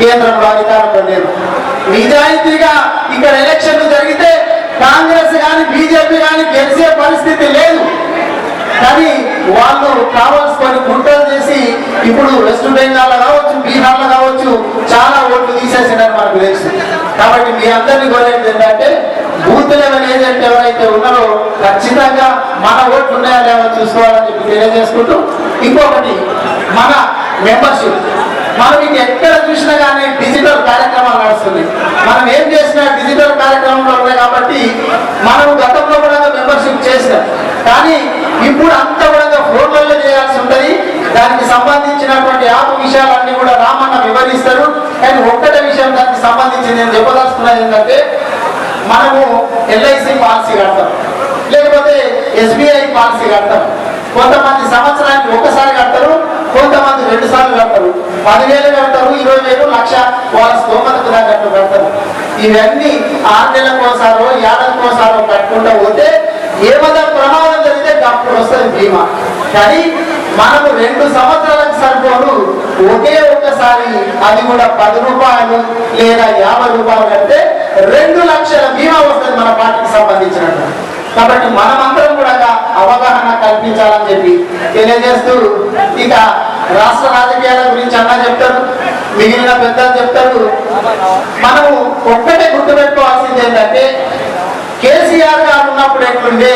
కేంద్రంలో అధికారంలో లేదు. నిజాయితీగా ఇక్కడ ఎలక్షన్లు జరిగితే కాంగ్రెస్ కానీ బీజేపీ కానీ గెలిచే పరిస్థితి లేదు. కానీ వాళ్ళు కావాల్సుకొని కుట్రలు చేసి ఇప్పుడు వెస్ట్ బెంగాల్లో కావచ్చు, బీహార్లో కావచ్చు చాలా ఓట్లు తీసేసినారు మనకు తెలుసు. కాబట్టి మీ అందరినీ కోరేది ఏంటంటే బూత్ లెవెల్ ఏజెంట్ ఎవరైతే ఉన్నారో ఖచ్చితంగా మన ఓట్లు ఉన్నాయా లేవో చూసుకోవాలని చెప్పి తెలియజేసుకుంటూ, ఇంకొకటి మన మెంబర్షిప్. మనం ఇక ఎక్కడ చూసినా కానీ డిజిటల్ కార్యక్రమాలు నడుస్తుంది. మనం ఏం చేసినా డిజిటల్ కార్యక్రమంలో ఉన్నాయి కాబట్టి మనం గతంలో కూడా మెంబర్షిప్ చేసినాం. కానీ ఇప్పుడు అంతా కూడా ఫోన్లలో చేయాల్సి ఉంటుంది. దానికి సంబంధించినటువంటి యాప్ విషయాలన్నీ కూడా రామన్న వివరిస్తారు. కానీ ఒక్కటే విషయం దానికి సంబంధించి నేను చెప్పదలుచుకున్నది ఏంటంటే, మనము ఎల్ఐసి పాలసీ కడతాం, లేకపోతే ఎస్బీఐ పాలసీ కడతాం. కొంతమంది సంవత్సరానికి ఒకసారి కడతారు, కొంతమంది 2 సార్లు కడతారు. 10,000 కడతారు, 20,000, 1,00,000 వాళ్ళ స్తోమతకు తగ్గట్టు కడతారు. ఇవన్నీ 6 నెలలకోసారో 7 నెలలకోసారో కట్టుకుంటూ పోతే ఏమైనా ప్రమాదం జరిగితే అప్పుడు వస్తుంది బీమా. కానీ మనము 2 సంవత్సరాలకు సరిపోను ఒకే ఒక్కసారి, అది కూడా 10 రూపాయలు లేదా 50 రూపాయలు కడితే 2 లక్షల బీమా వస్తుంది మన పార్టీకి సంబంధించినట్టు. కాబట్టి మనమందరం కూడా అవగాహన కల్పించాలని చెప్పి తెలియజేస్తూ, ఇక రాష్ట్ర రాజకీయాల గురించి అన్నా చెప్తారు, మిగిలిన పెద్దలు చెప్తారు. మనము ఒక్కటే గుర్తుపెట్టుకోవాల్సింది ఏంటంటే, కేసీఆర్ గారు ఉన్నప్పుడు ఎట్లుండే,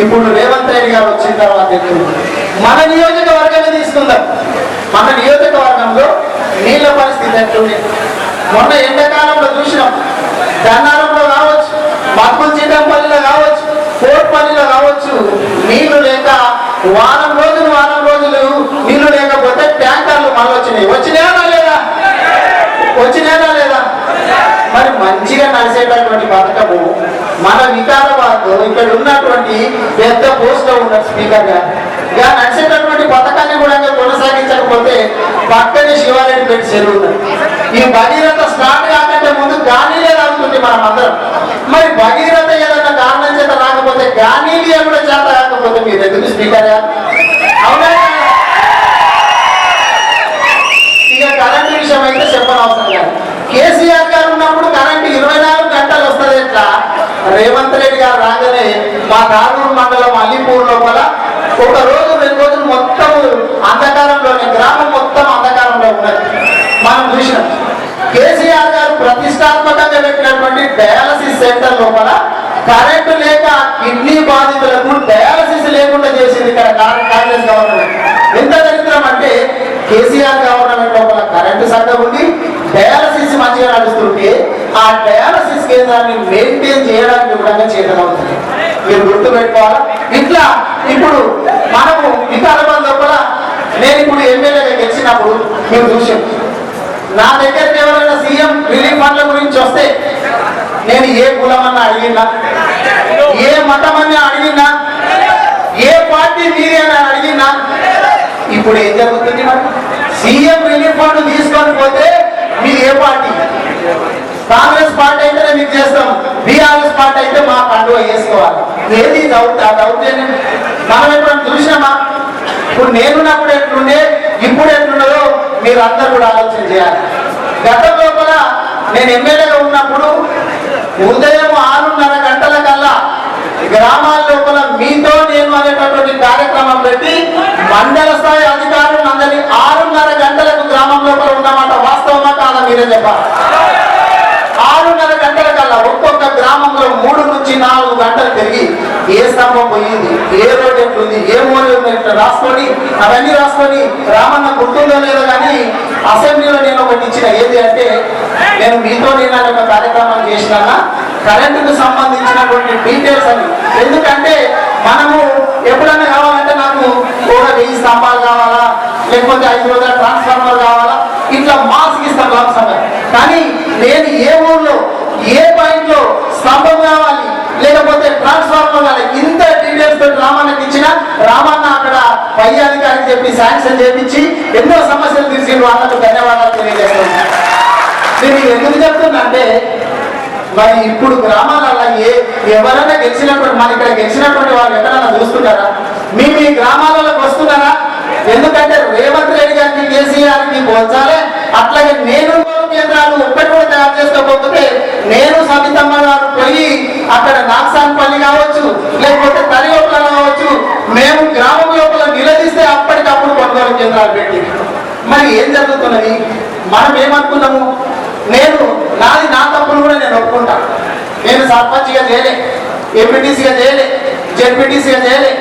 ఇప్పుడు రేవంత్ రెడ్డి గారు వచ్చిన తర్వాత ఎట్లుంది. మన నియోజకవర్గాన్ని తీసుకుందాం. మన నియోజకవర్గంలో నీళ్ళ పరిస్థితి ఎట్లుంది. మొన్న ఎండాకాలంలో చూసినాం. ధన్నారంలో కావచ్చు, మక్కుల్ చిట్టంపల్లిలో కావచ్చు, కోట్పల్లిలో కావచ్చు, నీళ్లు లేక వారం రోజులు నీళ్లు లేకపోతే ట్యాంకర్లు మళ్ళీ వచ్చినాయా లేదా? మరి మంచిగా నడిచేటటువంటి పథకము మన వికారాబాద్ ఇక్కడ ఉన్నటువంటి పెద్ద పోస్ట్ లో ఉన్న స్పీకర్ గారు నడిచేటటువంటి పథకాన్ని కూడా కొనసాగించకపోతే పక్కనే శివారెడ్డి పెట్టి చెరువు ఉన్నది. ఈ భగీరథ స్టార్ట్ కాకంటే ముందు గానీలే రాగుతుంది మనం అందరం. మరి భగీరథ ఏదైనా కారణం చేత రాకపోతే గానీలియా కూడా చేత కాకపోతే మీరు ఎందుకు స్పీకర్ గారు? అవునా? ఇక కరెంటు విషయం అయితే చెప్పనవసరం కాదు. కేసీఆర్ గారు ఉన్నప్పుడు కరెంటు 24 గంటలు వస్తుంది. ఎట్లా రేవంత్ రెడ్డి గారు రాగానే మా కారూరు మండలం అల్లిపూర్ లోపల 1 రోజు 2 రోజులు మొత్తం అంధకారంలోనే, గ్రామం మొత్తం అంధకారంలో ఉన్నది మనం చూసినాం. కేసీఆర్ గారు ప్రతిష్టాత్మకంగా పెట్టినటువంటి డయాలసిస్ సెంటర్ లోపల కరెంటు లేక కిడ్నీ బాధితులకు డయాలసిస్ లేకుండా చేసింది ఇక్కడ కాంగ్రెస్ గవర్నమెంట్. ఎంత దరిద్రం అంటే, కేసీఆర్ గవర్నమెంట్ లోపల కరెంటు సరిగ్గా ఉండి డయాలసిస్ మంచిగా నడుస్తుంటే ఆ డయాలసిస్ కేంద్రాన్ని మెయింటైన్ చేయడానికి కూడా చేతనవుతుంది. మీరు గుర్తుపెట్టుకోవాలి. ఇట్లా ఇప్పుడు మనము వికారాబాద్ లోపల నేను ఇప్పుడు ఎమ్మెల్యేగా గెలిచినప్పుడు మీరు చూసాం, నా దగ్గరికి ఎవరైనా సీఎం రిలీఫ్ ఫండ్ల గురించి వస్తే నేను ఏ కులమన్నా అడిగినా, ఏ మతమన్నా అడిగినా, ఏ పార్టీ మీరేనా అడిగినా, ఇప్పుడు ఏం జరుగుతుంది? మరి సీఎం రిలీఫ్ ఫండ్ తీసుకొని పోతే మీరు ఏ పార్టీ? కాంగ్రెస్ పార్టీ అయితేనే మీకు చేస్తాం, బీఆర్ఎస్ పార్టీ అయితే మా కండువా వేసుకోవాలి. ఏది దౌర్జన్యం మనం ఎప్పుడైనా చూసినామా? ఇప్పుడు నేనున్నప్పుడు ఎట్లుండే, ఇప్పుడు ఎట్లున్నదో మీరు అందరూ కూడా ఆలోచన చేయాలి. గతం లోపల నేను ఎమ్మెల్యేగా ఉన్నప్పుడు ఉదయం 6:30 గంటల కల్లా గ్రామాల లోపల మీతో నేను అనేటటువంటి కార్యక్రమం పెట్టి మండల స్థాయి అధికారులు అందరినీ 6:30 గంటలకు గ్రామం లోపల ఉన్నమాట. వాస్తవమా కాదా మీరే చెప్పాలి. 6:30 గంటల కల్లా ఒక్కొక్క గ్రామంలో 3 నుంచి 4 గంటలు తిరిగి ఏ స్తంభం పోయింది, ఏ రోడ్ ఎట్లుంది, ఏ మూల రాసుకొని అవన్నీ రాసుకొని రామన్న గుర్తుందో లేదో కానీ అసెంబ్లీలో నేను ఒకటి ఇచ్చిన. ఏది అంటే, నేను మీతో నేను ఒక కార్యక్రమం చేసినా కరెంటుకు సంబంధించినటువంటి డీటెయిల్స్ అని. ఎందుకంటే మనము ఎప్పుడన్నా కావాలంటే నాకు కూడా 1000 స్తంభాలు కావాలా, లేకపోతే 5 రోజుల ట్రాన్స్ఫార్మర్ కావాలా, ఇట్లా మాస్క్ ఇస్తాం లాభంగా. కానీ నేను ఏ ఊర్లో ఏ పాయింట్ లో స్తంభం కావాలి, లేకపోతే ట్రాన్స్ఫార్మర్ కావాలి, ఇంత డీటెయిల్స్ తోటి రామన్నకి ఇచ్చిన రామన్న అక్కడ పై అధికారికి చెప్పి శాంక్షన్ చేయించి ఎన్నో సమస్యలు తీర్చిన వాళ్ళకు ధన్యవాదాలు తెలియజేస్తున్నాను. నేను ఎందుకు చెప్తున్నా అంటే, మరి ఇప్పుడు గ్రామాలలో ఎవరైనా గెలిచినటువంటి, మన ఇక్కడ గెలిచినటువంటి వాళ్ళు ఎక్కడైనా చూస్తున్నారా? మీ గ్రామాలకు వస్తున్నారా? ఎందుకంటే రేవంత్ రెడ్డి గారికి కేసీఆర్కి పోల్చాలి. అట్లాగే నేను కొనుగోలు కేంద్రాలు పెట్టి మరి ఏం జరుగుతున్నది? మనం ఏమనుకున్నాము? నాది నా తప్పులు కూడా నేను ఒప్పుకుంటాను. నేను సర్పంచ్గా చేయలే, ఎంపీటీసీగా చేయలే, జెడ్పీటీసీగా చేయలే.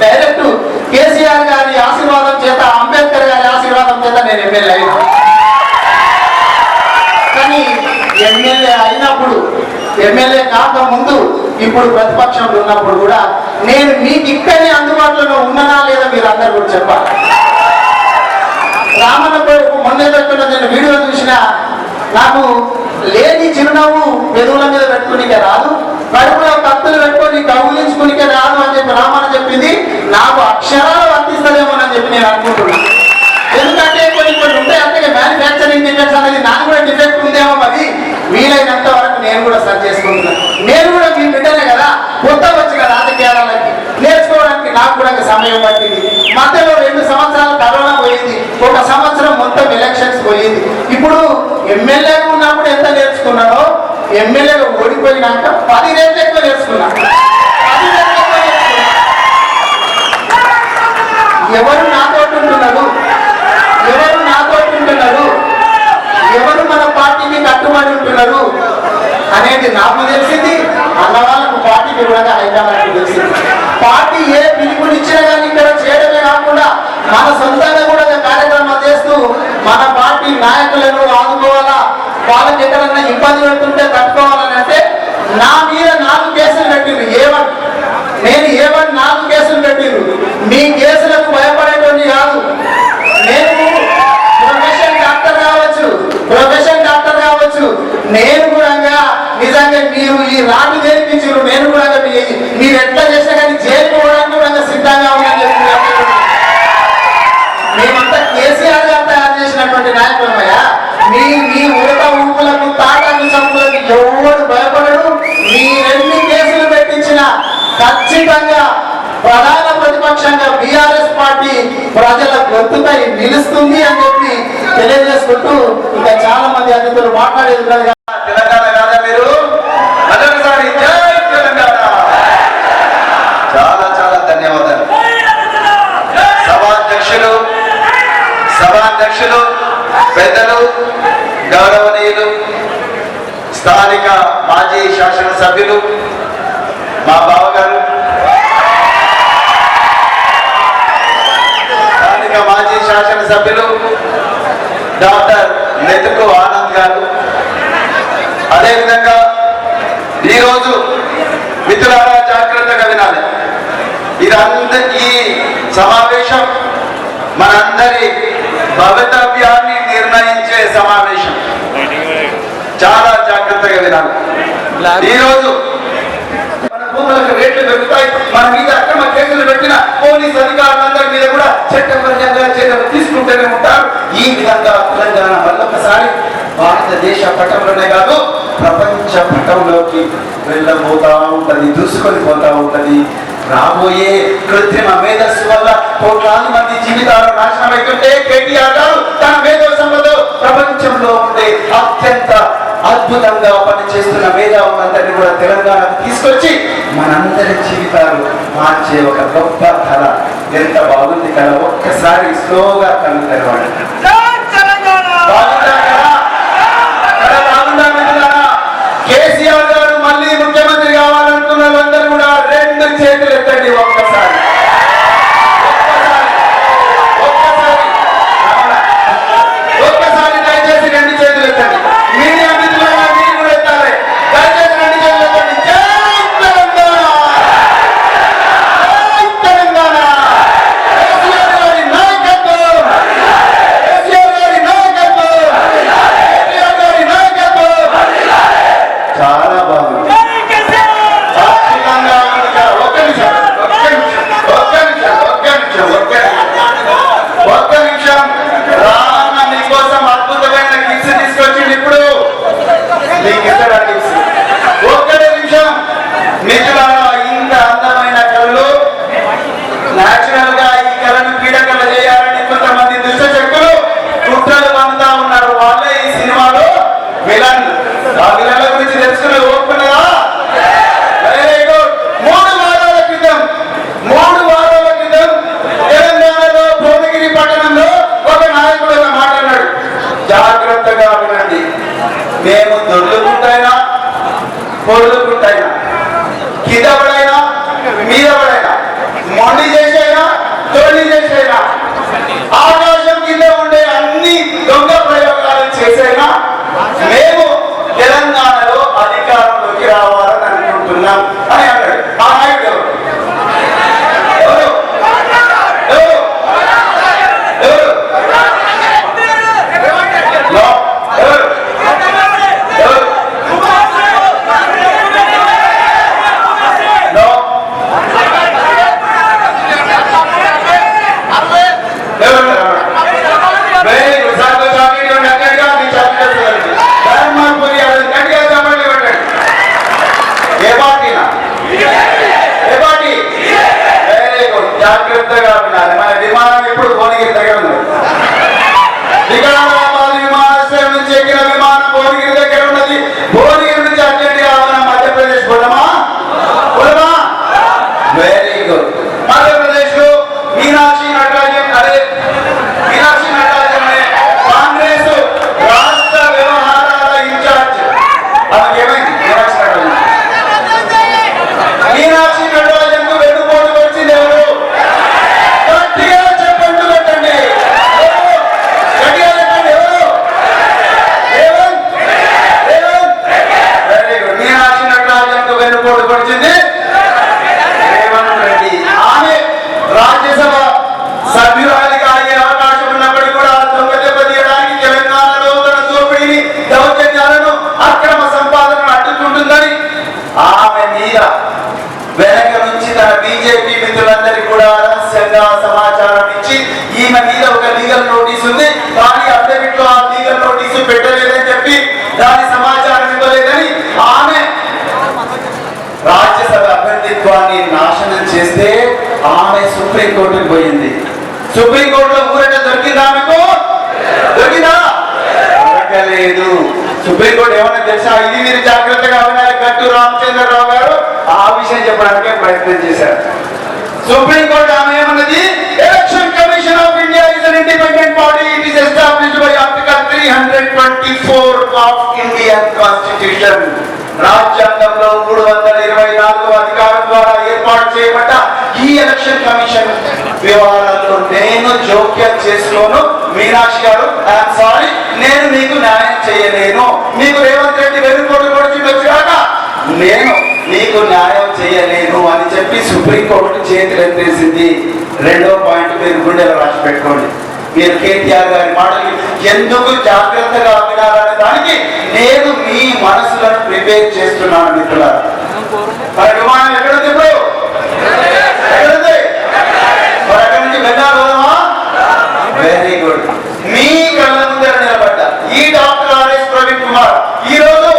డైరెక్ట్ కేసీఆర్ గారి ఆశీర్వాదం చేత, అంబేద్కర్ గారి ఆశీర్వాదం చేత నేను ఎమ్మెల్యే అయినా. కానీ ఎమ్మెల్యే అయినప్పుడు, ఎమ్మెల్యే కాక ముందు, ఇప్పుడు ప్రతిపక్షంలో ఉన్నప్పుడు కూడా నేను మీకు ఇక్కడనే అందుబాటులో ఉన్నానా లేదా మీరు అందరు కూడా చెప్పాలి. రామన్న మొన్న పెట్టుకున్న నేను వీడియో చూసిన, నాకు లేని చిరునవ్వు పెదవుల మీద పెట్టుకునికే రాదు, కడుపులో కత్తులు పెట్టుకొని కౌలించుకునికే రాదు అని చెప్పి రామన్న చెప్పింది. నాకు అక్షరాలు వర్తిస్తలేమోనని చెప్పి నేను అనుకుంటున్నాను. ఎందుకంటే కొన్ని ఉంటాయి, అంటే మ్యానుఫ్యాక్చరింగ్ డిఫెక్ట్స్ అనేది నాకు కూడా డిఫెక్ట్ ఉందేమో. మరి వీలైనంత వరకు నేను కూడా సర్చ్ చేసుకుంటున్నాను. నేను కూడా మీ బిడ్డనే కదా, కొత్త వచ్చిన రాజకీయాలకి నేర్చుకోవడానికి నాకు కూడా సమయం పట్టింది. మధ్యలో 2 సంవత్సరాలు కరోనా పోయింది, 1 సంవత్సరం మొత్తం ఎలక్షన్స్ పోయింది. ఇప్పుడు ఎమ్మెల్యేగా ఉన్నప్పుడు ఎంత నేర్చుకున్నానో, ఎమ్మెల్యేగా ఓడిపోయినాక 10 రెట్లు ఎక్కువ నేర్చుకున్నా. 10 రెట్లు ఎక్కువ నేర్చుకున్నా. ఎవరు నాతో ఉంటున్నారు, ఎవరు నాతో ఉంటున్నారు, ఎవరు మన పార్టీకి కట్టుబడి ఉంటున్నారు అనేది నాకు తెలిసింది. అన్న వాళ్ళకు పార్టీకి కూడా హైకమాండ్ తెలిసింది. పార్టీ ఏ పిలుపునిచ్చినా కానీ ఇక్కడ చేయడమే కాకుండా మన సొంతంగా కూడా కార్యక్రమాలు చేస్తూ మన పార్టీ నాయకులను ఆదుకోవాలా, వాళ్ళకి ఎక్కడన్నా ఇబ్బంది పెడుతుంటే తట్టుకోవాలని అంటే నా మీద 4 కేసులు పెట్టిండ్రు. నేను ఏమని 4 కేసులు పెట్టిండ్రు. మీ కేసులకు భయపడేటువంటి కాదు. నేను ప్రొఫెషన్ డాక్టర్ కావచ్చు. నేను కూడా నిజంగా మీరు ఈ రాటు నేర్పించారు. నేను కూడా మీరు ఎట్లా చేసినా కానీ జైలు పోవడానికి కూడా సిద్ధంగా ఉన్నాను. మేమంతా కేసీఆర్ గారు తయారు చేసినటువంటి నాయకులమయ్యా. మీ ఊట ఊపులకు, తాటాకు చంపులకు ఎవరు భయపడడు. మీరెన్ని కేసులు పెట్టించినా ఖచ్చితంగా ప్రధాన ప్రతిపక్షంగా బీఆర్ఎస్ పార్టీ ప్రజల గొంతుపై నిలుస్తుంది అని చెప్పి తెలియజేసుకుంటూ ఇంకా చాలా మంది అతిథులు మాట్లాడేది. తెలంగాణ కాదా మీరు? మరొకసారి జై తెలంగాణ. చాలా చాలా ధన్యవాదాలు. సభాధ్యక్షులు పెద్దలు, గౌరవనీయులు, స్థానిక మాజీ శాసనసభ్యులు, మా బావగారు, స్థానిక మాజీ శాసనసభ్యులు డాక్టర్ నెతుకు ఆనంద్ గారు, అదేవిధంగా ఈరోజు మిత్రులారా జాగ్రత్తగా వినాలి. ఈ సమావేశం మనందరి భవితవ్యాన్ని నిర్ణయించే సమావేశం. చాలా జాగ్రత్తగా వినాలి. ఈరోజు మన భూములకు రేట్లు పెరుగుతాయి. మన మీద అక్రమ కేసులు పెట్టిన పోలీస్ అధికారులందరి మీద కూడా చట్టపరంగా చర్యలు తీసుకుంటూనే ఉంటారు. ఈ విధంగా తెలంగాణ మళ్ళొకసారి భారతదేశ పటంలోనే కాదు ప్రపంచ పటంలోకి వెళ్ళబోతా ఉంటది, దూసుకొని పోతా ఉంటది. రాబోయే కృత్రిమ మేధస్సు వల్ల కోట్లాది మంది జీవితాలు నాశనం అవుతుంటే కేటీఆర్ గారు తన మేధస్సులో ప్రపంచంలో ఉండే అత్యంత అద్భుతంగా పనిచేస్తున్న మేధావులందరినీ కూడా తెలంగాణకు తీసుకొచ్చి మనందరి జీవితాలు మార్చే ఒక గొప్ప కళ. ఎంత బాగుంది కళ! ఒక్కసారి స్లోగా కళ్ళు తెరవండి. కేసీఆర్ గారు మళ్ళీ ముఖ్యమంత్రి కావాలనుకున్న వాళ్ళందరూ కూడా 2 చేతులు ఎత్తండి. ఒక్కసారి దయచేసి 2 చేతులు ఎత్తండి. మీడియా మిత్రులుగా మీరు కూడా ఎత్తాలి. దయచేసి 2 చేతులు ఎత్తండి. జై తెలంగాణ, జై తెలంగాణ. కేసీఆర్ గారి నాయకత్వం, కేసీఆర్ వినాలి. మన విమానం ఎప్పుడు భువనగిరి దగ్గర ఉంది. వికారాబాద్ విమానాశ్రయం నుంచి ఎక్కిన విమానం భువనగిరి దగ్గర ఉన్నది. భువనగిరి నుంచి అర్జెంట్ గా మన మధ్యప్రదేశ్ పోదామా? Very good. మధ్యప్రదేశ్ లో మీనాక్షి నటరాజన్ అనే కాంగ్రెస్ రాష్ట్ర వ్యవహారాల ఇన్ఛార్జ్. ఏమైంది? మీనాక్షి నటరాజన్ కు వెన్నుపోటు వచ్చింది ఎవరు? గట్టిగా చెప్పండి, పెట్టండి. గట్టిగా చెప్పండి. ఎవరు? Very good. మీనాక్షి నటరాజన్ కు వెన్నుపోటు వచ్చింది రేవంత్ రెడ్డి. ఆమె రాజ్యసభ సభ్యురాలిగా అయ్యే అవకాశం ఉన్నప్పటికీ కూడా దొంగ దెబ్బతీయడానికి తెలంగాణలో తన దోపిడీని, దౌర్జన్యాలను, అక్రమ సంపాదనను అడ్డుకుంటుందని ఆమె మీద వెనక నుంచి తన బీజేపీ మిత్రులందరికీ కూడా రహస్యంగా సమాచారం ఇచ్చి ఈమె మీద ఒక లీగల్ నోటీస్ ఉంది, కానీ అఫిడవిట్ లో ఆ లీగల్ నోటీసు పెట్టలేదని చెప్పి దాని సమాచారం ఇవ్వలేదని ఆమె రాజ్యసభ అభ్యర్థిత్వాన్ని నాశనం చేస్తే ఆమె సుప్రీంకోర్టుకు పోయింది. సుప్రీంకోర్టులో ఊరట దొరికిందా? ఆమెకు దొరికిందా? దొరకలేదు. సుప్రీంకోర్టు ఏమన్నా తెలుసా? ఇది మీరు జాగ్రత్తగా వినాలి. గట్టు రామచంద్రరావు గారు ఆ విషయం చెప్పడానికే ప్రయత్నం చేశారు. సుప్రీంకోర్టు ఆమె ఏమన్నది? Election commission of India is an independent body. It is established by article 324 of Indian constitution. రాజ్యాంగంలో 324 అధికారం ద్వారా ఏర్పాటు చేయబడ్డ ఈ ఎలక్షన్ కమిషన్ వ్యవహారాల్లో నేను జోక్యం చేసుకోను. మీనాక్షి గారు, ఐఎమ్ సారీ, నేను మీకు న్యాయం చేయలేను. మీకు రేవంత్ రెడ్డి వెన్నుపోటు పొడిచిండొచ్చుగాక, నేను మీకు న్యాయం చేయలేను అని చెప్పి సుప్రీంకోర్టు చేతులు ఎత్తేసింది. రెండో పాయింట్ మీరు గుండెలో రాసి పెట్టుకోండి. మీరు కేటీఆర్ గారి మాటలు ఎందుకు జాగ్రత్తగా వినాలనే దానికి నేను మీ మనసులను ప్రిపేర్ చేస్తున్నాను మిత్రులారా. మన విమానం ఎక్కడుంది? ఇప్పుడు ఎక్కడుంది? మరి అక్కడి నుంచి వెళ్ళాలమ్మా. Very good. మీ కళ్ళ ముందర నిలబడ్డ ఈ డాక్టర్ ఆర్ఎస్ ప్రవీణ్ కుమార్ ఈ రోజు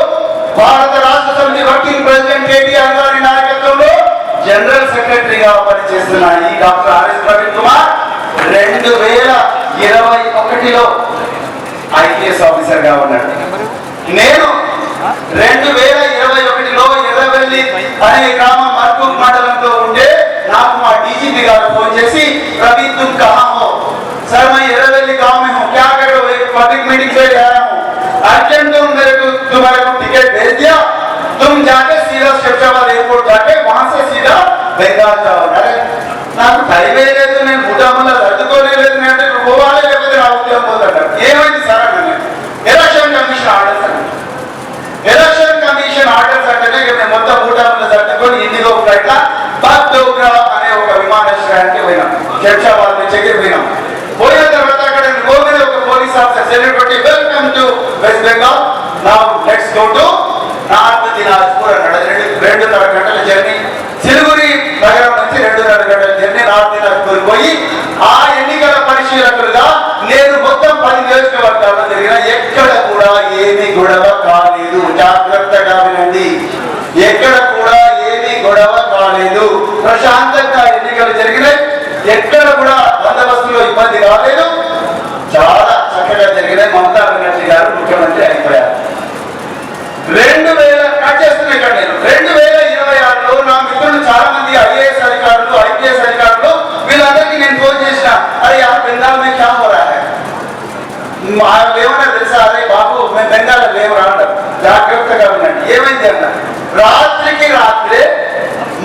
భారత రాష్ట్ర సమితి వర్కింగ్ ప్రెసిడెంట్ కేటీఆర్ గారి నాయకత్వంలో జనరల్ సెక్రటరీగా పనిచేస్తున్న ఈ డాక్టర్ ఆర్ఎస్ ప్రవీణ్ కుమార్ 2021లో ఐపీఎస్ ఆఫీసర్ గా ఉన్నాడు. నేను 2021లో ఎర్రవెల్లి అనే గ్రామం మర్కూక్ మండలంలో ఉంటే నాకు మా డీజీపీ గారు ఫోన్ చేసి, रवि तुम कहाँ हो? सर मैं एरवेली गांव में हूँ. क्या कर रहे हो? एक पब्लिक मीटिंग से आया हूँ. अर्जेंट तुम्हारे को टिकट भेज दिया. तुम जाके सीधा शमशाबाद एयरपोर्ट जाके वहां से सीधा बंगाल जाओ. अरे నాకు టైం లేదు, నేను ముఠాముల్లా సర్దుకోలేదు. అంటే పోవాలి, లేకపోతే నా ఉద్యోగం పోతాడు. ఏమైంది సార్ అని ఎలక్షన్ కమిషన్ ఆర్డర్స్ అండి. ఎలక్షన్ కమిషన్ ఆర్డర్స్ అంటేనే మేము మొత్తం ముఠాముల్లా సర్దుకొని ఇండిగో ఫ్లైట్ లా బాగ్డోగ్రా అనే ఒక విమానాశ్రయానికి పోయినాం. శంషాబాద్ నుంచి పోయినాం. పోయిన తర్వాత అక్కడ గోవింద ఒక police officer celebrity welcome to west Bengal. Now let's go to north Dinajpur అన్నాడు. 2.5 గంటల జర్నీ. సిలిగురి నగరం నుంచి 2.5 గంటల జర్నీ నార్త్ దినాజ్పూర్ పోయి ఆ ఎన్నికల పరిశీలకులుగా నేను మొత్తం 10 నియోజకవర్గాల్లో జరిగిన ఎక్కడ కూడా ఏమీ గొడవ కాలేదు. జాగ్రత్తగా వినండి. ఎక్కడ కూడా ఏమీ గొడవ కాలేదు. ప్రశాంతంగా ఎన్నికలు జరిగినాయి. ఎక్కడ కూడా బందోబస్తులో ఇబ్బంది రాలేదు. చాలా చక్కగా జరిగినాయి. మమతా బెనర్జీ గారు ముఖ్యమంత్రి అయిపోయారు. 2026లో నా మిత్రులు చాలా మంది ఐఏఎస్ అధికారులు, ఐపీఎస్ అధికారులు, వీళ్ళందరికీ నేను ఫోన్ చేసిన, అరే యార్ బెంగాల్ మే క్యా హో రహా హై? ఏమన్నా తెలుసా? అరే బాబు మేము బెంగాల్ లేవు రావడం. జాగ్రత్తగా వినండి. ఏమైంది అన్న, రాత్రికి రాత్రే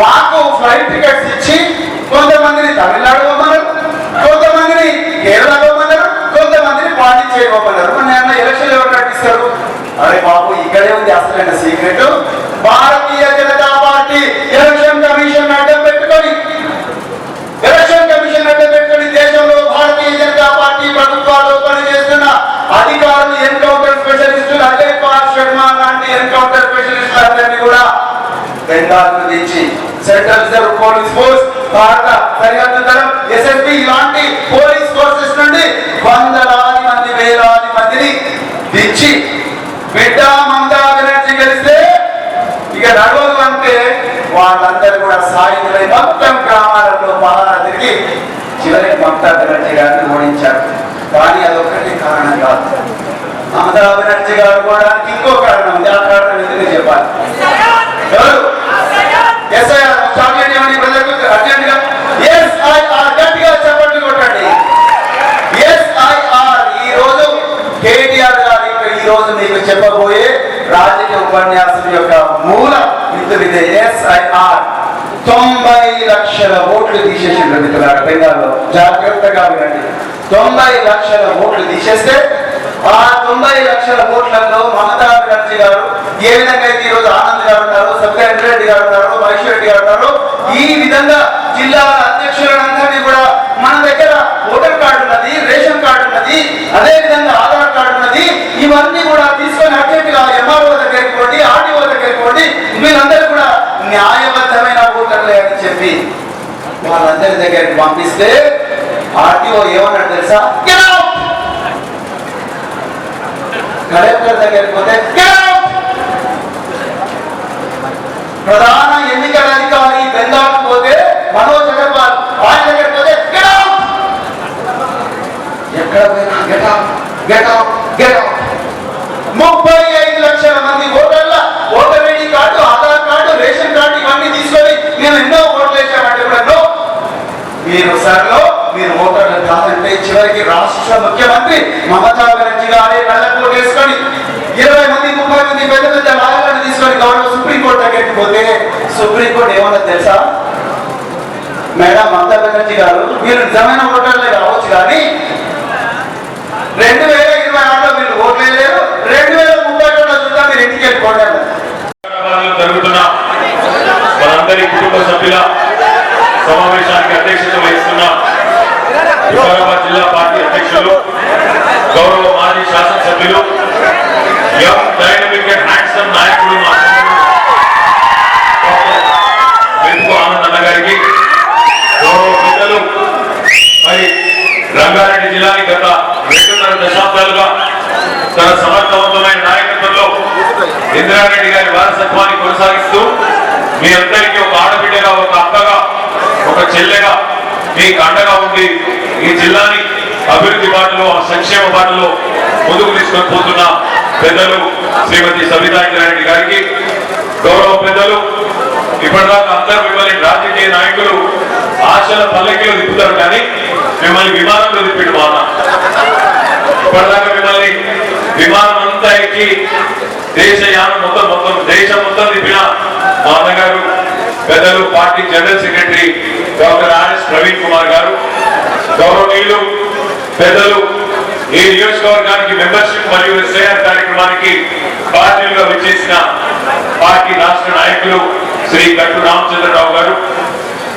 మాకు ఫ్లైట్ టికెట్స్ ఇచ్చి కొంతమందిని తమిళనాడు పోమన్నారు, కొంతమందిని కేరళ పోమన్నారు, కొంతమందిని పాండిచ్చేరి పోమన్నారు. నేను ఎలక్షన్ ఎవరు నటిస్తారు? అరే బాబు ఇక్కడే ఉంది అసలైన secret. Bharatiya Janata party election commission అడ్డం పెట్టుకొని దేశంలో భారతీయ జనతా పార్టీ ప్రభుత్వాలు పనిచేస్తున్న అధికారులు, ఎన్కౌంటర్ స్పెషలిస్టులు, అజయ్ కుమార్ శర్మ లాంటి ఎన్కౌంటర్ స్పెషలిస్టులందరినీ కూడా బెంగాల్ నుంచి సెంట్రల్ రిజర్వ్ పోలీస్ ఫోర్స్, భారత సరిహద్దు దళం, ఎస్ఎస్బి ఇలాంటి పోలీస్ ఫోర్సెస్ నుండి వందలాది మంది, వేలాది మందిని దించి బిడ్డ మమతా బెనర్జీ గెలిస్తే ఇక నడవదు అంటే వాళ్ళందరూ కూడా సాయుధులై మొత్తం గ్రామాలలో పహారా తిరిగి చివరికి మమతా బెనర్జీ గారిని ఓడించారు. కానీ అదొక్కటే కారణం కాదు. మమతా బెనర్జీ గారు కూడా ఇంకో కారణం ఉంది. ఆ కారణం ఎందుకు చెప్పాలి? ఎవరు? ఎస్ఐఆర్ చాక్లెట్ ఇవ్వండి ప్రజలకు అర్జెంట్గా. ఎస్ఐఆర్ గట్టిగా చెప్పండి కొట్టండి. ఎస్ఐఆర్ ఈ రోజు కేటీఆర్ గారు ఈ రోజు మీకు చెప్పబోయే రాజకీయ ఉపన్యాసం యొక్క మూల విధి ఎస్ఐఆర్. 90 లక్షల ఓట్లు తీసేసిండ్రు మిత్రులారా బెంగాల్లో. జాగ్రత్తగా వినండి. 90 లక్షల ఓట్లు తీసేస్తే ఆ 90 లక్షల ఓట్లలో మమతా బెనర్జీ గారు ఏ విధంగా అయితే ఈరోజు ఆనంద్ గారు ఉన్నారు, సత్యరెడ్డి రెడ్డి గారు ఉన్నారు, మహేశ్వర్ రెడ్డి గారు ఉన్నారు, ఈ విధంగా జిల్లాల అధ్యక్షులందరినీ కూడా మన దగ్గర ఓటర్ కార్డు ఉన్నది, రేషన్ కార్డు ఉన్నది, అదే విధంగా ఆధార్ కార్డు ఉన్నది, ఇవన్నీ కూడా తీసుకొని అర్జెంటుగా ఎంఆర్ఓ దగ్గరికి పోండి, ఆర్డీఓ దగ్గరికి పోండి, వీళ్ళందరూ కూడా న్యాయబద్ధమైన ఓటర్లే అని చెప్పి వాళ్ళందరి దగ్గరికి పంపిస్తే ఆర్డీఓ ఏమన్నాడు తెలుసా? కలెక్టర్ దగ్గరికి పోతే ప్రధాన ఎన్నికల అధికారి బెంగాల్కి పోతే మనోజ్ అగర్వాల్ ఆయన దగ్గరికి పోతే ఎక్కడ పోయినా గెట్ అవుట్. 35 లక్షల మంది ఓటర్ల voter ID card, Aadhaar card, ration card ఇవన్నీ తీసుకొని మేము ఎన్నో ఓట్లు వేసామంటే కూడా మీరు సర్లో మీరు ఓటర్లు కాదంటే చివరికి రాష్ట్ర ముఖ్యమంత్రి మమతా బెనర్జీ గారే కళ్ళకు వేసుకొని 20 మంది 30 మంది పెద్ద పెద్ద లాయర్లను తీసుకొని గౌరవ సుప్రీంకోర్టు దగ్గరికి పోతే సుప్రీంకోర్టు ఏమన్నా తెలుసా? మేడం మమతా బెనర్జీ గారు మీరు నిజమైన ఓటర్లే కావచ్చు కానీ 2026లో మీరు ఓట్లు వేయలేరు, 2032లో చూద్దా మీరు ఇంటికి వెళ్ళిపోండి. జరుగుతున్న మనందరి కుటుంబ సభ్యుల సమావేశానికి అధ్యక్షత వహిస్తున్న వికారాబాద్ జిల్లా పార్టీ అధ్యక్షులు, గౌరవ మాజీ శాసనసభ్యులు, యంగ్ డైనమిక్ అండ్ హ్యాండ్సమ్ నాయకుడు వెతుకు ఆనంద్ అన్న గారికి, గౌరవ పెద్దలు మరి రంగారెడ్డి జిల్లాని గత 2.5 దశాబ్దాలుగా తన సమర్థవంతమైన నాయకత్వంలో ఇందిరారెడ్డి గారి వారసత్వాన్ని కొనసాగిస్తూ మీ అందరికీ ఒక ఆడబిడ్డగా, ఒక అక్కగా, ఒక చెల్లెగా మీకు అండగా ఉండి ఈ జిల్లాని అభివృద్ధి బాటలో, సంక్షేమ బాటలో ముందుకు తీసుకొని పోతున్న పెద్దలు శ్రీమతి సబితా ఇంద్రారెడ్డి గారికి, గౌరవ పెద్దలు ఇప్పటిదాకా అందరూ మిమ్మల్ని రాజకీయ నాయకులు ఆశల పల్లకిలో తిప్పుతారు కానీ మిమ్మల్ని విమానంలో తిప్పిడు మా అన్న. ఇప్పటిదాకా మిమ్మల్ని విమానం అంతా ఎక్కి దేశయానం మొత్తం దేశం మొత్తం తిప్పిన మా అన్నగారు పెద్దలు party general secretary doctor RS Praveen Kumar గారు, గౌరవనీయులు పెద్దలు ఈ నియోజకవర్గానికి మెంబర్షిప్ మరియు ఎస్ఐఆర్ కార్యక్రమానికి పార్టీలుగా విచ్చేసిన పార్టీ రాష్ట్ర నాయకులు శ్రీ గట్టు రామచంద్రరావు గారు,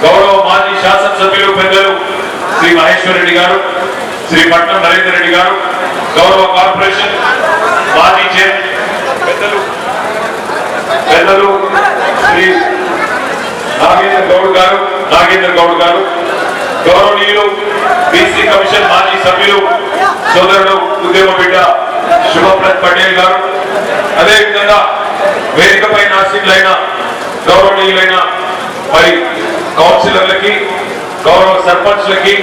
గౌరవ మాజీ శాసనసభ్యులు పెద్దలు శ్రీ మహేశ్వర్ రెడ్డి గారు, శ్రీ పట్నం నరేందర్ రెడ్డి గారు, గౌరవ కార్పొరేషన్ మాజీ చైర్ పెద్దలు శ్రీ నాగేంద్ర గౌడ్ గారు, గౌరవనీయులు బీసీ కమిషన్ మాజీ సభ్యులు సోదరుడు ఉద్యమ బిడ్డ శుభప్రద్ పటేల్ గారు, అదేవిధంగా వేదికపై నాశీలైన గౌరవనీయులైన మరి కౌన్సిలర్లకి, గౌరవ సర్పంచ్లకి,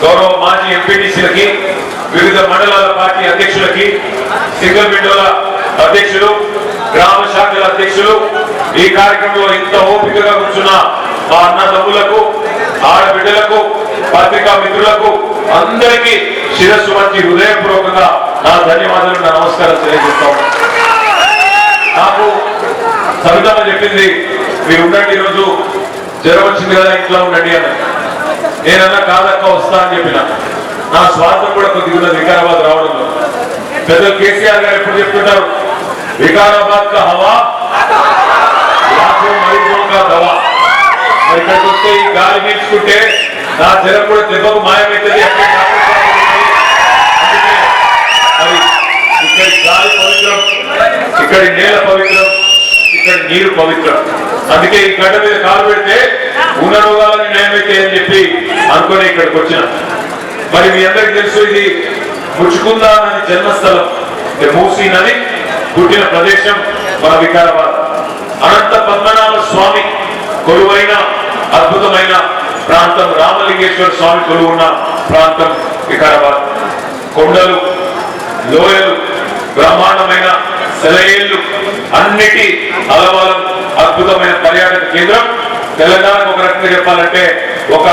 గౌరవ మాజీ ఎంపీటీసీలకి, వివిధ మండలాల పార్టీ అధ్యక్షులకి, సింగిల్ విండోల అధ్యక్షులు, గ్రామ శాఖల అధ్యక్షులు, ఈ కార్యక్రమంలో ఇంత ఓపికగా కూర్చున్న మా అన్నదమ్ములకు, ఆడబిడ్డలకు, పత్రికా మిత్రులకు అందరికీ శిరస్సు వంచి హృదయపూర్వకంగా నా ధన్యవాదాలు, నా నమస్కారం తెలియజేస్తాం. నాకు సవితమ్మ చెప్పింది మీరు ఉండండి, ఈరోజు జ్వరం వచ్చింది కదా ఇంట్లో ఉండండి అని. నేనన్నా కాదక్క వస్తా అని చెప్పిన. నా స్వార్థం కూడా కొద్దిగా వికారాబాద్ రావడంలో. పెద్దలు కేసీఆర్ గారు ఎప్పుడు చెప్తుంటారు, వికారాబాద్ కా హవా మరీజోं का దవా. ఇక్కడికి వస్తే ఈ గాలి పీల్చుకుంటే నా జ్వరం కూడా దెబ్బకు మాయమవుతుంది. మరి ఇక్కడి గాలి పవిత్రం, ఇక్కడి నేల పవిత్రం, ఇక్కడి నీరు పవిత్రం. అందుకే ఈ గడ్డ మీద కాలు పెడితే ఉన్న రోగాలని నయమైతే అని చెప్పి అనుకుని ఇక్కడికి వచ్చిన. మరి మీ అందరికి తెలుసు, ఇది ముచ్చుకుందా నది జన్మస్థలం, మూసీ నది పుట్టిన ప్రదేశం మన వికారాబాద్. అనంత పద్మనాభ స్వామి కొలువైన అద్భుతమైన ప్రాంతం, రామలింగేశ్వర స్వామి కొలువున్న ప్రాంతం వికారాబాద్. కొండలు, లోయలు, బ్రహ్మాండమైన సెలయేళ్లు, అన్నిటి అలవాలం, అద్భుతమైన పర్యాటక కేంద్రం. తెలంగాణకు ఒక రకంగా చెప్పాలంటే ఒక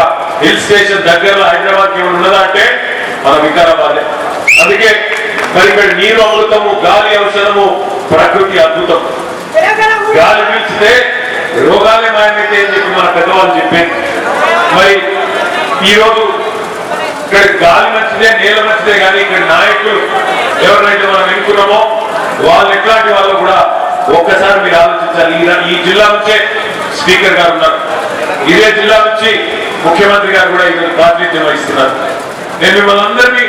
హిల్ స్టేషన్ దగ్గరలో హైదరాబాద్ కి ఉన్నదా అంటే మన వికారాబాదే. అందుకే మరి ఇక్కడ నీరు అమృతము, గాలి ఔషధము, ప్రకృతి అద్భుతం. గాలి పీల్చితే రోగాలే మాయమైతే అని చెప్పి మన పెద్దవాళ్ళు చెప్పారు. మరి ఈరోజు ఇక్కడ గాలి మంచిదే, నేల మంచిదే, కానీ ఇక్కడ నాయకులు ఎవరినైతే మనం ఎన్నుకున్నామో వాళ్ళు ఎట్లాంటి వాళ్ళు కూడా ఒక్కసారి మీరు ఆలోచించాలి. ఈ జిల్లా నుంచే స్పీకర్ గారు ఉన్నారు, ఇదే జిల్లా నుంచి ముఖ్యమంత్రి గారు కూడా ఈరోజు ప్రాతినిధ్యం వహిస్తున్నారు. నేను మిమ్మల్ని అందరినీ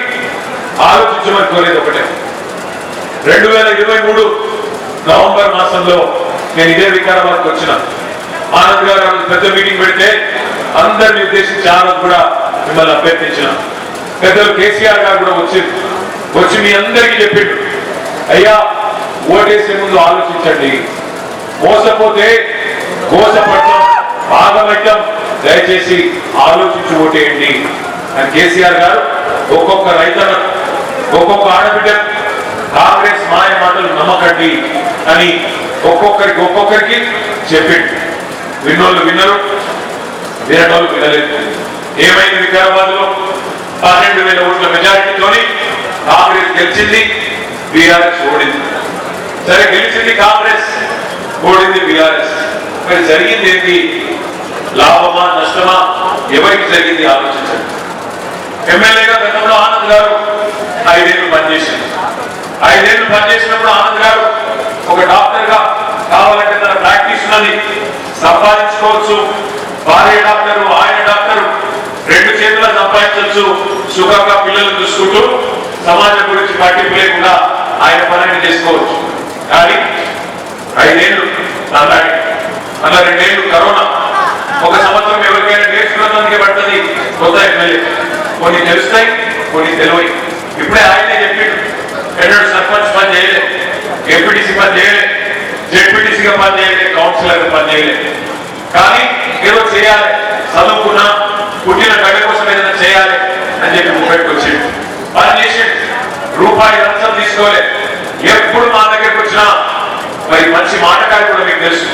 ఆలోచించమని కోరేది ఒకటే. 2023 నవంబర్ మాసంలో నేను ఇదే వికారాబాద్కి వచ్చిన. ఆనంద్ గారు పెద్ద మీటింగ్ పెడితే అందరిని ఉద్దేశించి ఆ రోజు కూడా మిమ్మల్ని అభ్యర్థించిన. పెద్దలు కేసీఆర్ గారు కూడా వచ్చి మీ అందరికీ చెప్పిండు, అయ్యా ఓటేసే ముందు ఆలోచించండి, మోసపోతే మోసపడటం, భాగమట్టం, దయచేసి ఆలోచించి ఓటేయండి అని కేసీఆర్ గారు ఒక్కొక్క రైతన్న, ఒక్కొక్క ఆడబిడ్డ కాంగ్రెస్ మాయ మాటలు నమ్మకండి అని ఒక్కొక్కరికి చెప్పిండు. విన్నోళ్ళు విన్నరు, వినటోళ్ళు వినలేదు. ఏమైంది? వికారాబాద్ లో 12,000 ఓట్ల మెజారిటీతోని కాంగ్రెస్ గెలిచింది, బీఆర్ఎస్ ఓడింది. సరే, గెలిచింది కాంగ్రెస్, ఓడింది బీఆర్ఎస్. మరి జరిగింది ఏంటి? లాభమా నష్టమా? ఎవరికి జరిగింది ఆలోచించండి. ఎమ్మెల్యేగా గతంలో ఆనంద్ గారు 5 ఏళ్ళు పనిచేసింది. 5 ఏళ్ళు పనిచేసినప్పుడు ఆనంద్ గారు ఒక డాక్టర్ గా కావాలంటే తన ప్రాక్టీస్ ఉన్నది, సంపాదించుకోవచ్చు. భార్య డాక్టరు, ఆయన డాక్టరు, 2 చేతుల్లో సంపాదించవచ్చు. సుఖంగా పిల్లలు చూసుకుంటూ సమాజం గురించి పట్టింపు లేకుండా ఆయన పనిని చేసుకోవచ్చు. కానీ 5 ఏళ్ళు అన్నాడు, అలా 2 ఏళ్ళు కరోనా, 1 సంవత్సరం ఎవరికైనా నేర్చుకున్నందుకే పడుతుంది. కొత్త ఎమ్మెల్యే కొన్ని తెలుస్తాయి, కొన్ని తెలివై. ఇప్పుడే ఆయనే చెప్పిండు, ఎన్నడూ సర్పంచ్ పని చేయలే, ఎంపీటీసీ పని చేయలే, జెడ్పీటీసీగా పని చేయలే, కౌన్సిలర్గా పని చేయలే. కానీ ఏదో చేయాలి, చదువుకున్నా, పుట్టిన గడ్డ కోసం ఏదైనా చేయాలి అని చెప్పి ముప్పైకి వచ్చిండు. పని చేసి రూపాయి లంచం తీసుకోలే. ఎప్పుడు మా దగ్గరికి వచ్చినా, మరి మంచి మాటకారి కూడా మీకు తెలుసు,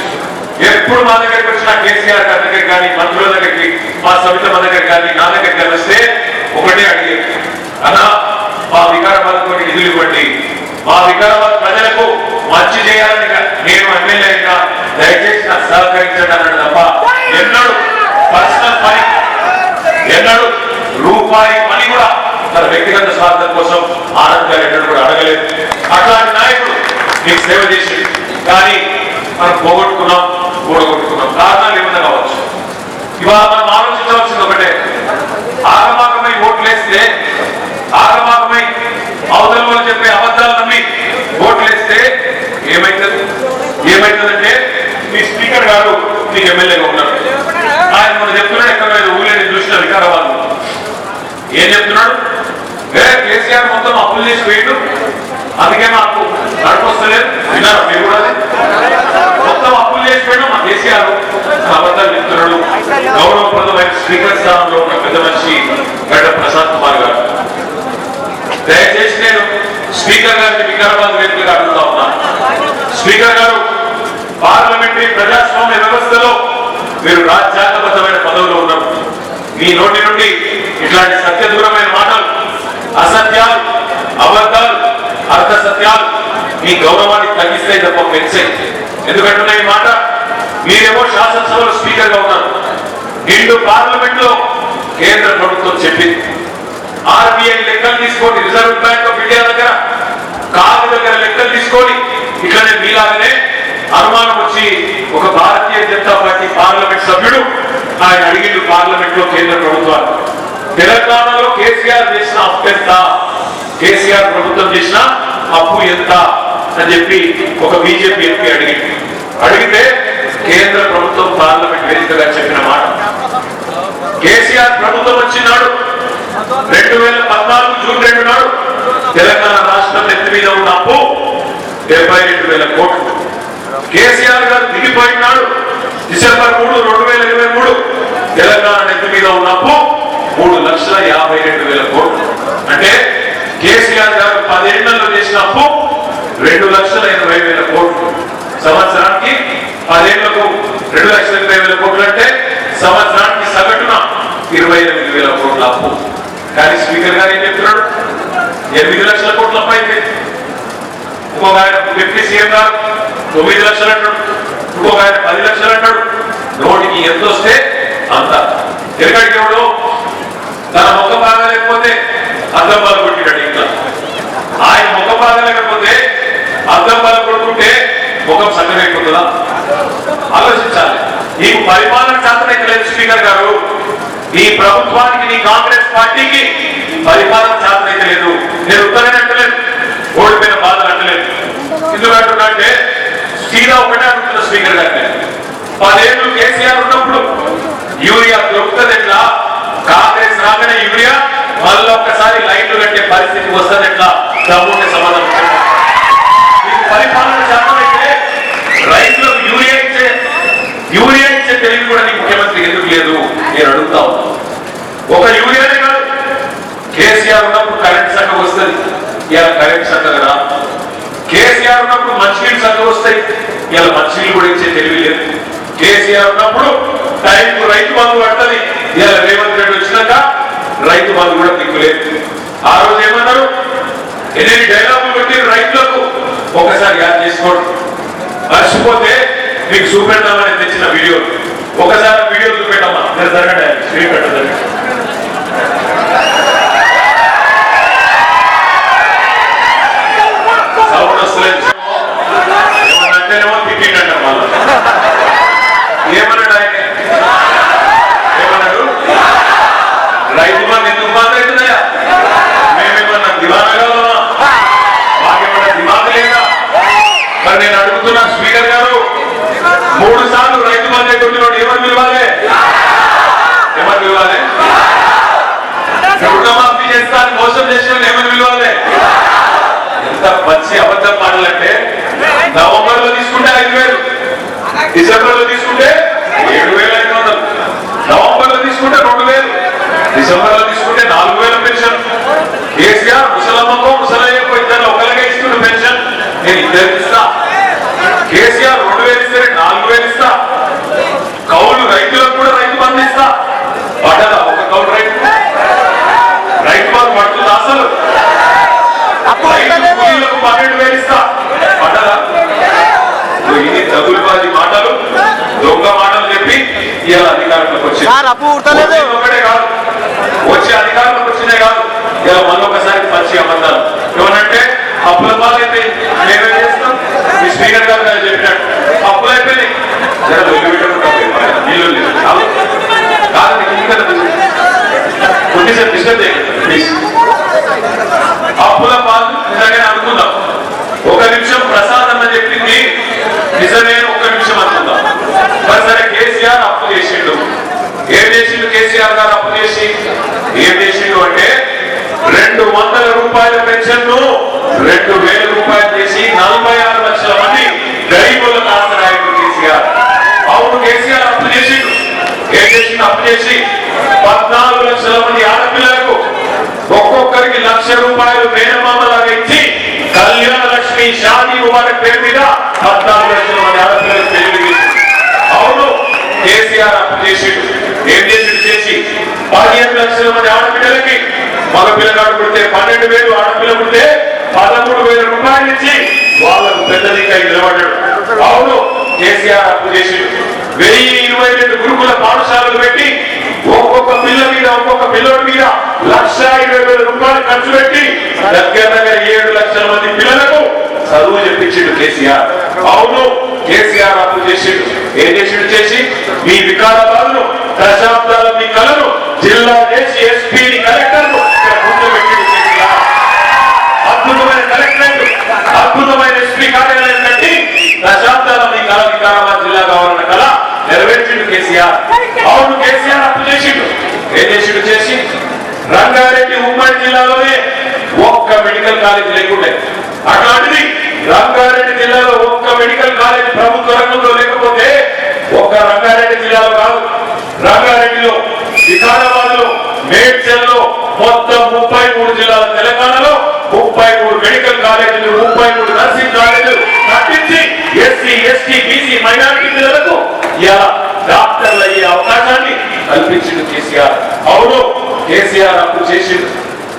ఎప్పుడు మా దగ్గరికి వచ్చినా కేసీఆర్ గారి దగ్గర కానీ, మంత్రుల దగ్గరికి, మా సమితమ్మ దగ్గర కానీ, నా దగ్గరికి కానీ వస్తే ఒకటే అడిగేది, అన్నా మా వికారాబాద్ కొన్ని నిధులు ఇవ్వండి, మా వికారాబాద్ ప్రజలకు మంచి చేయాలని నేను ఎమ్మెల్యే అయినా దయచేసి నాకు సహకరించండి అన్నాడు తప్ప ఎన్నడూ పర్సనల్ పని, ఎన్నడూ రూపాయి పని కూడా తన వ్యక్తిగత స్వార్థం కోసం ఆనంద్ గారు ఎన్నడూ కూడా అడగలేదు. అట్లాంటి నాయకుడు మీకు సేవ చేసి, కానీ మనం పోగొట్టుకున్నాం, కూడగొట్టుకున్నాం. కారణాలు ఏమైనా కావచ్చు. ఇవాళ మనం ఆలోచించవలసింది ఒకటే, ఆగమాగమై ఓట్లేస్తే, ఆగమాగమై అవతల వాళ్ళు చెప్పే అబద్ధాలు నమ్మి ఓట్లేస్తే ఏమైతుందంటే మీ స్పీకర్ గారు మీకు ఎమ్మెల్యేగా ఉన్నారు. ఆయన మనం చెప్తున్నాడు, ఎక్కడ ఊళ్ళని చూసిన వికారాబాద్ ఏం చెప్తున్నాడు? కేసీఆర్ మొత్తం అప్పులు చేసి పోయిండు, అందుకే మాకు నడపొస్తలేదు. విన్నారు మీరు కూడా? మొత్తం అప్పులు చేసిపోయినా మా కేసీఆర్ అబద్ధాలు చెప్తున్నాడు. గౌరవప్రదమైన స్పీకర్ స్థానంలో ఉన్న పెద్ద మనిషి గడ్డ ప్రసాద్ కుమార్ గారు. దయచేసి నేను స్పీకర్ గారిని వికారాబాద్ వేదికగా అడుగుతా ఉన్నాను. స్పీకర్ గారు, పార్లమెంటరీ ప్రజాస్వామ్య వ్యవస్థలో మీరు రాజ్యాంగబద్ధమైన పదవులు ఉన్నారు. మీ నోటి నుండి ఇట్లాంటి సత్యదూరమైన మాటలు, అసత్యాలు, అబద్ధాలు, అర్థ సత్యాలు మీ గౌరవాన్ని తగ్గిస్తాయి తప్ప పెంచాయి. ఎందుకంటున్నా ఈ మాట, మీరేమో శాసనసభలో స్పీకర్ గా ఉన్నారు, నిండు పార్లమెంట్ లో కేంద్ర ప్రభుత్వం చెప్పింది, ఆర్బీఐ లెక్కలు తీసుకొని, రిజర్వ్ బ్యాంక్ ఆఫ్ ఇండియా దగ్గర కారు దగ్గర లెక్కలు తీసుకొని, ఇట్లనే మీలాగనే అనుమానం వచ్చి ఒక భారతీయ జనతా పార్టీ పార్లమెంట్ సభ్యుడు ఆయన అడిగిండు పార్లమెంట్ లో కేంద్ర ప్రభుత్వాలు, తెలంగాణలో కేసీఆర్ చేసిన అప్పు ఎంత, కేసీఆర్ ప్రభుత్వం చేసిన అప్పు ఎంత అని చెప్పి ఒక బీజేపీ ఎంపీ అడిగితే కేంద్ర ప్రభుత్వం పార్లమెంట్ వేదికగా చెప్పిన మాట, కేసీఆర్ ప్రభుత్వం వచ్చినాడు 2014 జూన్ 2 నాడు తెలంగాణ రాష్ట్రం ఎత్తి మీద ఉన్న అప్పు 72,000 కోట్లు. కేసీఆర్ గారు దిగిపోయినాడు డిసెంబర్ 3, 2023 తెలంగాణ నెత్తి మీద ఉన్నప్పు 3,52,000 కోట్లు. అంటే కేసీఆర్ గారు 10 ఏళ్లలో చేసిన అప్పు 2,80,000 కోట్లు. సంవత్సరానికి 10 ఏళ్లకు 2,80,000 కోట్లు అంటే సంవత్సరానికి సగటున 28,000 కోట్ల అప్పు. కానీ స్పీకర్ గారు ఏం చెప్తున్నాడు? 8 లక్షల కోట్ల అప్పు అయితే, ఇంకొక ఆయన డిప్యూటీ సీఎం గారు 9 లక్షలు అంటాడు, ఇంకొక ఆయన 10 లక్షలు అంటాడు. నోటికి ఎంత వస్తే అంత. ఎక్కడికి ఎవడు తన ముఖ బాగా లేకపోతే అద్దం బాగా కొట్టినాడు ఇంట్లో. ఆయన ముఖ బాగా లేకపోతే అద్దం బాగా కొట్టుకుంటే ముఖం సన్నమైపోతుందా? ఆలోచించాలి. నీకు పరిపాలన చేతనైతే లేదు స్పీకర్ గారు. నీ ప్రభుత్వానికి, నీ కాంగ్రెస్ పార్టీకి పరిపాలన చేతనైతే లేదు. నేను ఉత్తరాన్ని అంటలేదు, ఓడిపోయిన బాధలు అంటలేదు. ఎందుకు అంటున్నా అంటే సీదా ఒకటే అంటున్నా స్పీకర్ గారిని. 10 ఏళ్ళు కేసీఆర్ ఉన్నప్పుడు యూరియా దొరుకుతుంది ఎట్లా? కాంగ్రెస్ రాగానే యూరియా మళ్ళీ ఒక్కసారి లైన్లు కట్టే పరిస్థితి వస్తుంది ఎట్లా? దమ్ముంటే సమాధానం. పరిపాలన చేతనైతే రైతులకు యూరియా ఇచ్చే తెలివి కూడా నీ ముఖ్యమంత్రి ఎందుకు లేదు నేను అడుగుతా ఉన్నా. ఒక యూరియానే కాదు, కేసీఆర్ ఉన్నప్పుడు కరెంట్ చక్కగా వస్తుంది, ఇలా కరెంట్ చక్కగా రా. కేసీఆర్ ఉన్నప్పుడు మంచినీళ్ళు చక్కగా వస్తాయి, ఇలా మంచినీళ్ళు కూడా ఇచ్చే తెలివి లేదు. కేసీఆర్ ఉన్నప్పుడు టైంకు రైతు బంధు పడుతుంది, ఇలా రేవంత్ రెడ్డి వచ్చినాక రైతు బంధు కూడా దిక్కులేదు. ఆ రోజు ఏమన్నారు? ఎన్ని డైలాగులు పెట్టారు రైతులకు, ఒకసారి యాడ్ చేసుకోండి. మర్చిపోతే మీకు చూపెడతామని తెచ్చిన వీడియో, ఒకసారి వీడియో చూపెట్టమ్మా. మీరు జరగండి, స్క్రీన్ పెట్టదండి. సౌండ్ వస్తలేదు ఏమన్నంటేనేమో తిట్టిండట మళ్ళా. ఏమన్నాడు ఆయన? ఏమన్నాడు? రైతు బంధు ఎందుకు బంద్ అవుతున్నాయా? మేమేమన్నా దివానగా మాకేమన్నా దిమాగ్ లేదా? మరి నేను అడుగుతున్నా స్పీకర్ గారు, 3 సార్లు రైతు బంధు కొట్టినోడు ఎవరు పిలవాలి? ఎవరు పిలవాలి? రుణమాఫీ చేస్తాను మోసం చేసిన ఏమని పిలవాలి? ఎంత మంచి అబద్ధం మాటలంటే, నవంబర్ లో తీసుకుంటే 5,000, డిసెంబర్ లో తీసుకుంటే 7,500, నవంబర్ లో తీసుకుంటే 2,000, డిసెంబర్ లో తీసుకుంటే 4,000 పెన్షన్. కేసీఆర్ ముసలమ్మకో ముసలయ్యకో ఇద్దరు ఒకరిగా ఇస్తున్న పెన్షన్ నేను ఇద్దరికి ఇస్తా. కేసీఆర్ 2,000 ఇస్తే 4,000 ఇస్తా. కౌలు రైతులకు కూడా రైతు బంధు ఇస్తా. పడ్డదా ఒక కౌలు రైతు? రైతు బంధు పడుతుందా అసలు? రైతు కూలీలకు 12,000 ఇస్తా. పడ్డదా? ఇది తగులుబాజీ మాటలు, దొంగ మాటలు చెప్పి ఇలా అధికారంలోకి వచ్చింది. ఒకటే కాదు, వచ్చే అధికారంలోకి వచ్చినే కాదు, ఇలా మళ్ళొకసారి మంచి అబద్ధాలు. ఏమనంటే అప్పుల పాలైతే మేమేం చేస్తాం? మీ స్పీకర్ గారు చెప్పినట్టు అప్పులు అయిపోయినాయి. నీళ్ళు లేదు కాదు, కొద్దిసేపు డిస్టర్బ్ చేయండి ప్లీజ్. అప్పుల పాలు నిజంగానే అనుకుందాం. 1 నిమిషం ప్రసాదం అని చెప్పింది నిజమే, 1 నిమిషం అనుకుందాం. మరి సరే కేసీఆర్ అప్పు చేసిండు. ఏం చేసిండు కేసీఆర్ గారు అప్పు చేసి? ఏం చేసిండు అంటే 200 రూపాయల పెన్షన్ ను 2,000 రూపాయలు చేసి 46 లక్షల మంది గరీబులకు ఆసరాయుడు కేసీఆర్. అవును, కేసీఆర్ అప్పు చేసిండు. ఏం చేసిండు? అప్పు చేసి 14 లక్షల మంది ఆడపిల్లలకు ఒక్కొక్కరికి 1,00,000 రూపాయలు మేనమామలాగా ఇచ్చి కళ్యాణ లక్ష్మి షాదీ ముబారక్ పేరు మీద 14 లక్షల మంది ఆడపిల్లలకు పెళ్లి. అవును, కేసీఆర్ అప్పు చేసిండు. ఏం చేసిండు? చేసి 15 లక్షల మంది ఆడపిల్లలకి, మగ పిల్లగాడు పుడితే 12,000, ఆడపిల్ల పుడితే 13,000 రూపాయలు ఇచ్చి వాళ్ళకు పెద్దదిగా నిలబడ్డాడు. అవును, కేసీఆర్ అప్పు చేసిండు. 1,022 గురుకుల పాఠశాలలు పెట్టి ఒక్కొక్క పిల్ల మీద, ఒక్కొక్క పిల్లోడి మీద 1,20,000 రూపాయలు ఖర్చు పెట్టి దగ్గర 7 లక్షల మంది పిల్లలకు చదువు చెప్పించిండు కేసీఆర్. అవును, కేసీఆర్ అప్పు చేసిండు. ఏం చేసిండు? చేసి మీ వికారాబాద్ ను దశాబ్దాల మీ కళను జిల్లా చేసి ఎస్పీని కలెక్టర్ను కూర్చోబెట్టిండు కేసీఆర్. అద్భుతమైన కలెక్టరేట్, అద్భుతమైన ఎస్పీ కార్యాలయం కట్టి దశాబ్దాల మీ కళ వికారాబాద్ జిల్లా కావాలన్న కళ నెరవేర్చిండు కేసీఆర్. అవును, కేసీఆర్ అప్పు చేసిండు. ఏం చేసిండు? చేసి రంగారెడ్డి ఉమ్మడి జిల్లాలోనే ఒక్క మెడికల్ కాలేజ్ లేకుండే. అట్లాంటిది రంగారెడ్డి జిల్లాలో ఒక్క మెడికల్ కాలేజ్ ప్రభుత్వ రంగంలో లేకపోతే, ఒక్క రంగారెడ్డి జిల్లాలో కాదు, రంగారెడ్డిలో వికారాబాద్ లో, మేడ్చల్లో మొత్తం 33 జిల్లాల తెలంగాణలో 33 మెడికల్ కాలేజీలు, 33 నర్సింగ్ కాలేజీలు కట్టించి ఎస్సీ, ఎస్టీ, బీసీ, మైనారిటీ పిల్లలకు ఇలా డాక్టర్లు అయ్యే అవకాశాన్ని కల్పించింది కేసీఆర్. అవును, కేసీఆర్ అప్పుడు చేసిండు.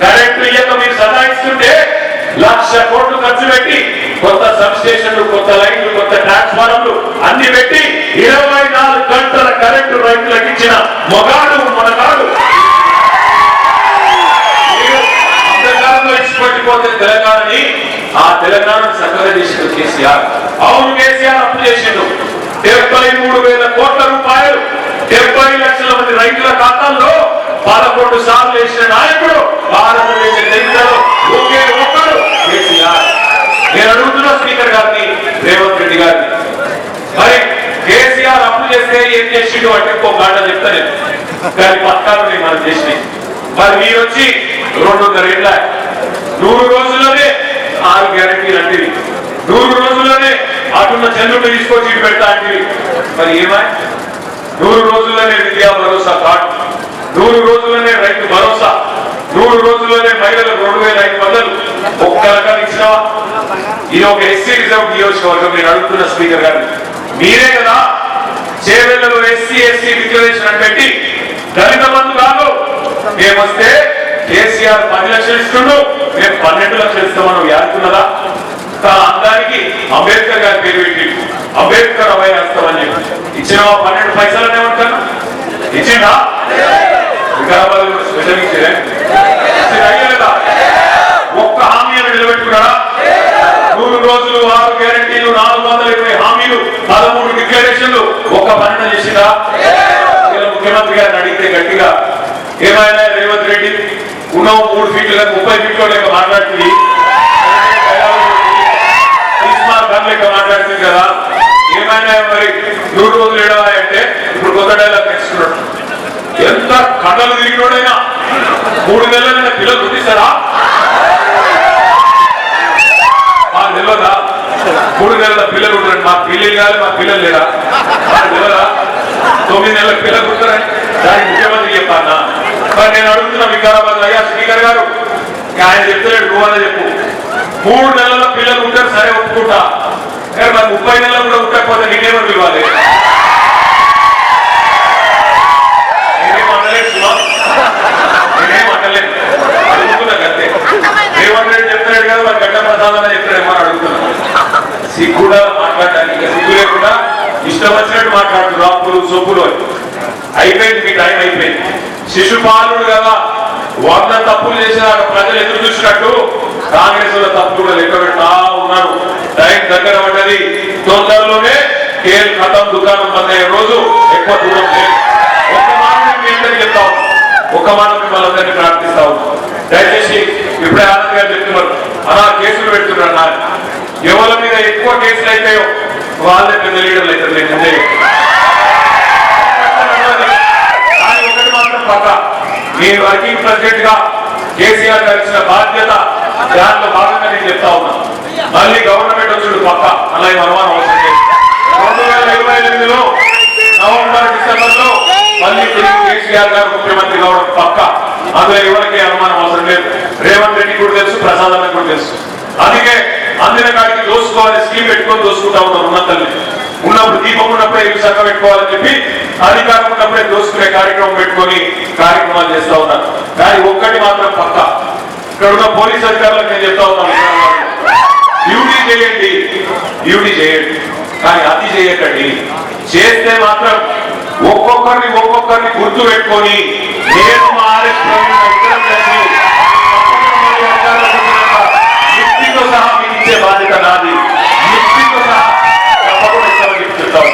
కరెంటు ఇయ్యక మీరు సదాయిస్తుంటే 1,00,000 కోట్లు ఖర్చు పెట్టి కొత్త సబ్ స్టేషన్లు, కొత్త లైన్లు, కొత్త ట్రాన్స్ఫార్మర్లు అన్ని పెట్టి 24 గంటల కరెంటు రైతులకు ఇచ్చిన మొగాడు మనగాడు. అంతకాలంలో ఇచ్చిపట్టిపోతే తెలంగాణని, ఆ తెలంగాణను చక్కగా చేసిండు కేసీఆర్. అవును, కేసీఆర్ అప్పు చేసిండు 73,000 కోట్ల రూపాయలు 70 లక్షల మంది రైతుల ఖాతాల్లో 11 సార్లు వేసిన నాయకుడు భారతదేశ చరిత్రలో ఒకే ఒక్కడు కేసీఆర్. నేను అడుగుతున్నా స్పీకర్ గారిని, రేవంత్ రెడ్డి గారిని, మరి కేసీఆర్ అప్పు చేస్తే ఏం చేసిండు అంటే ఇంకో గంట చెప్తా నేను, కానీ పథకాలు మనం చేసినాయి. మరి మీరు వచ్చి 2.5 ఏళ్ళ 100 రోజుల్లోనే 6 గ్యారెంటీలు అంటే 100 రోజుల్లోనే అటున్న చంద్రుడు తీసుకొచ్చి ఇటు పెడతా అంటే మరి ఏమై 100 రోజుల్లోనే విద్యా భరోసా కార్డు, 100 రోజుల్లోనే రైతు భరోసా, 100 రోజుల్లోనే మహిళలకు 2,500 ఒక్క రకాలు ఇచ్చినావా? ఇది ఒక ఎస్సీ రిజర్వ్ నియోజకవర్గం. నేను అడుగుతున్న స్పీకర్ గారిని, మీరే కదా చేవెళ్లలో ఎస్సీ ఎస్టీ డిక్లరేషన్ అని పెట్టి దళిత బంధు కాదు మేమొస్తే కేసీఆర్ 10 లక్షలు ఇస్తుండు, మేము 12 లక్షలు ఇస్తామని యాదుకున్నదా? అందరికి అంబేద్కర్ గారి పేరు పెట్టి అంబేద్కర్ అభయహస్తమని చెప్పి ఇచ్చినావా? 12 పైసలనే ఉంటాను ఇచ్చిందా? వికారాబాద్ స్పెషల్ ఇచ్చేదే అయ్యలేదా? ఒక్క హామీని నిలబెట్టుకున్నాడా? 100 రోజులు, 6 గ్యారెంటీలు, 420 హామీలు, 13 డిక్లరేషన్లు, ఒక్క పని చేసిందా? ముఖ్యమంత్రి గారిని అడిగితే గట్టిగా ఏమైనా రేవంత్ రెడ్డి ఉన్నావు 3 ఫీట్ల 30 ఫీట్లో లెక్క మాట్లాడుతుంది, లెక్క మాట్లాడుతుంది కదా, ఏమైనా మరి 100 రోజులు ఏడవాలంటే ఇప్పుడు కొత్త డైలాగ్ నేర్చుకున్నాడు. ఎంత కథలు తిరిగినోడైనా 3 నెలలైనా పిల్లలు పుట్టిస్తారా? మాకు తెలియదా? 3 నెలల పిల్లలు ఉంటారు, మా పిల్లలు కాదు, మా పిల్లలు లేరా? మాకు తెలియదా? 9 నెలల పిల్లలు ఉంటారని దానికి ముఖ్యమంత్రి చెప్పానా? మరి నేను అడుగుతున్నా వికారాబాద్ అయ్యా స్పీకర్ గారు, ఆయన చెప్తాడు నువ్వనే చెప్పు, 3 నెలల పిల్లలు ఉంటారు సరే ఒప్పుకుంటా, మరి 30 నెలలు కూడా ఉండకపోతే నేనేమని పిలవాలి? నేనేం అనలేదు సుమా, నేనేం అనలేదు, అడుగుతున్నా అంతే. రేవంత్ రెడ్డి చెప్తున్నాడు కదా, మరి గడ్డ ప్రసాద్ చెప్తాడేమో అని అడుగుతున్నా. సిగ్గుడా మాట్లాడడానికి, సిగ్గు లేకుండా ఇష్టం వచ్చినట్టు మాట్లాడుతున్నారు. అప్పులు సొప్పులు అయిపోయింది, మీ టైం అయిపోయింది. శిశుపాలుడు కదా 100 తప్పులు చేసిన ప్రజలు ఎదురు చూసినట్టు కాంగ్రెస్ లో తప్పులు కూడా లెక్క పెడతా ఉన్నారు. టైం దగ్గర పడ్డది, తొందరలోనే కేల్ ఖతం దుకాణం బంద్ అయ్యే రోజు ఎక్కువ దూరం లేదు. ఒక్క మాట మీ అందరికీ చెప్తా ఉన్నాం, ఒక్క మాట మిమ్మల్ని అందరినీ ప్రార్థిస్తా ఉన్నాం. దయచేసి ఇప్పుడే ఆనంద్ గారు చెప్తున్నారు అలా కేసులు పెడుతున్నారు అన్నారు. ఎవరి మీద ఎక్కువ కేసులు అయితాయో వాళ్ళే పెద్ద లీడర్లు అవుతారు. నేను కానీ ఒకటి మాత్రం పక్క, మీ వర్కింగ్ ప్రెసిడెంట్ గా కేసీఆర్ గారు ఇచ్చిన బాధ్యత దాంట్లో భాగంగా నేను చెప్తా ఉన్నా. మళ్ళీ గవర్నమెంట్ వచ్చుడు పక్క, అలా అనుమానం అవసరం లేదు. 2028లో నవంబర్ డిసెంబర్ లో మళ్ళీ తిరిగి కేసీఆర్ గారు ముఖ్యమంత్రి కావడం పక్క, అందులో ఎవరికి అనుమానం అవసరం లేదు. రేవంత్ రెడ్డి కూడా తెలుసు, ప్రసాద్ అన్న కూడా తెలుసు. అందుకే అందిన కాడికి దోసుకోవాలి స్కీమ్ పెట్టుకొని దోసుకుంటా ఉన్నారు. ఉన్నతల్ని ఉన్నప్పుడు దీపం ఉన్నప్పుడే ఇల్లు చక్క పెట్టుకోవాలని చెప్పి, అధికారం ఉన్నప్పుడే దోసుకునే కార్యక్రమం పెట్టుకొని కార్యక్రమాలు చేస్తా ఉన్నారు. కానీ ఒక్కటి మాత్రం పక్క, ఇక్కడ ఉన్న పోలీస్ అధికారులకు నేను చెప్తా ఉన్నాను, డ్యూటీ చేయండి, డ్యూటీ చేయండి, కానీ అతి చేయకండి. చేస్తే మాత్రం ఒక్కొక్కరిని గుర్తు పెట్టుకొని నేను మా ఆర్ఎస్ యుక్తితో సహా మీకు ఇచ్చే బాధ్యత నాది. యుక్తితో సహా తప్పకుండా ఇస్తామని చెప్తాను.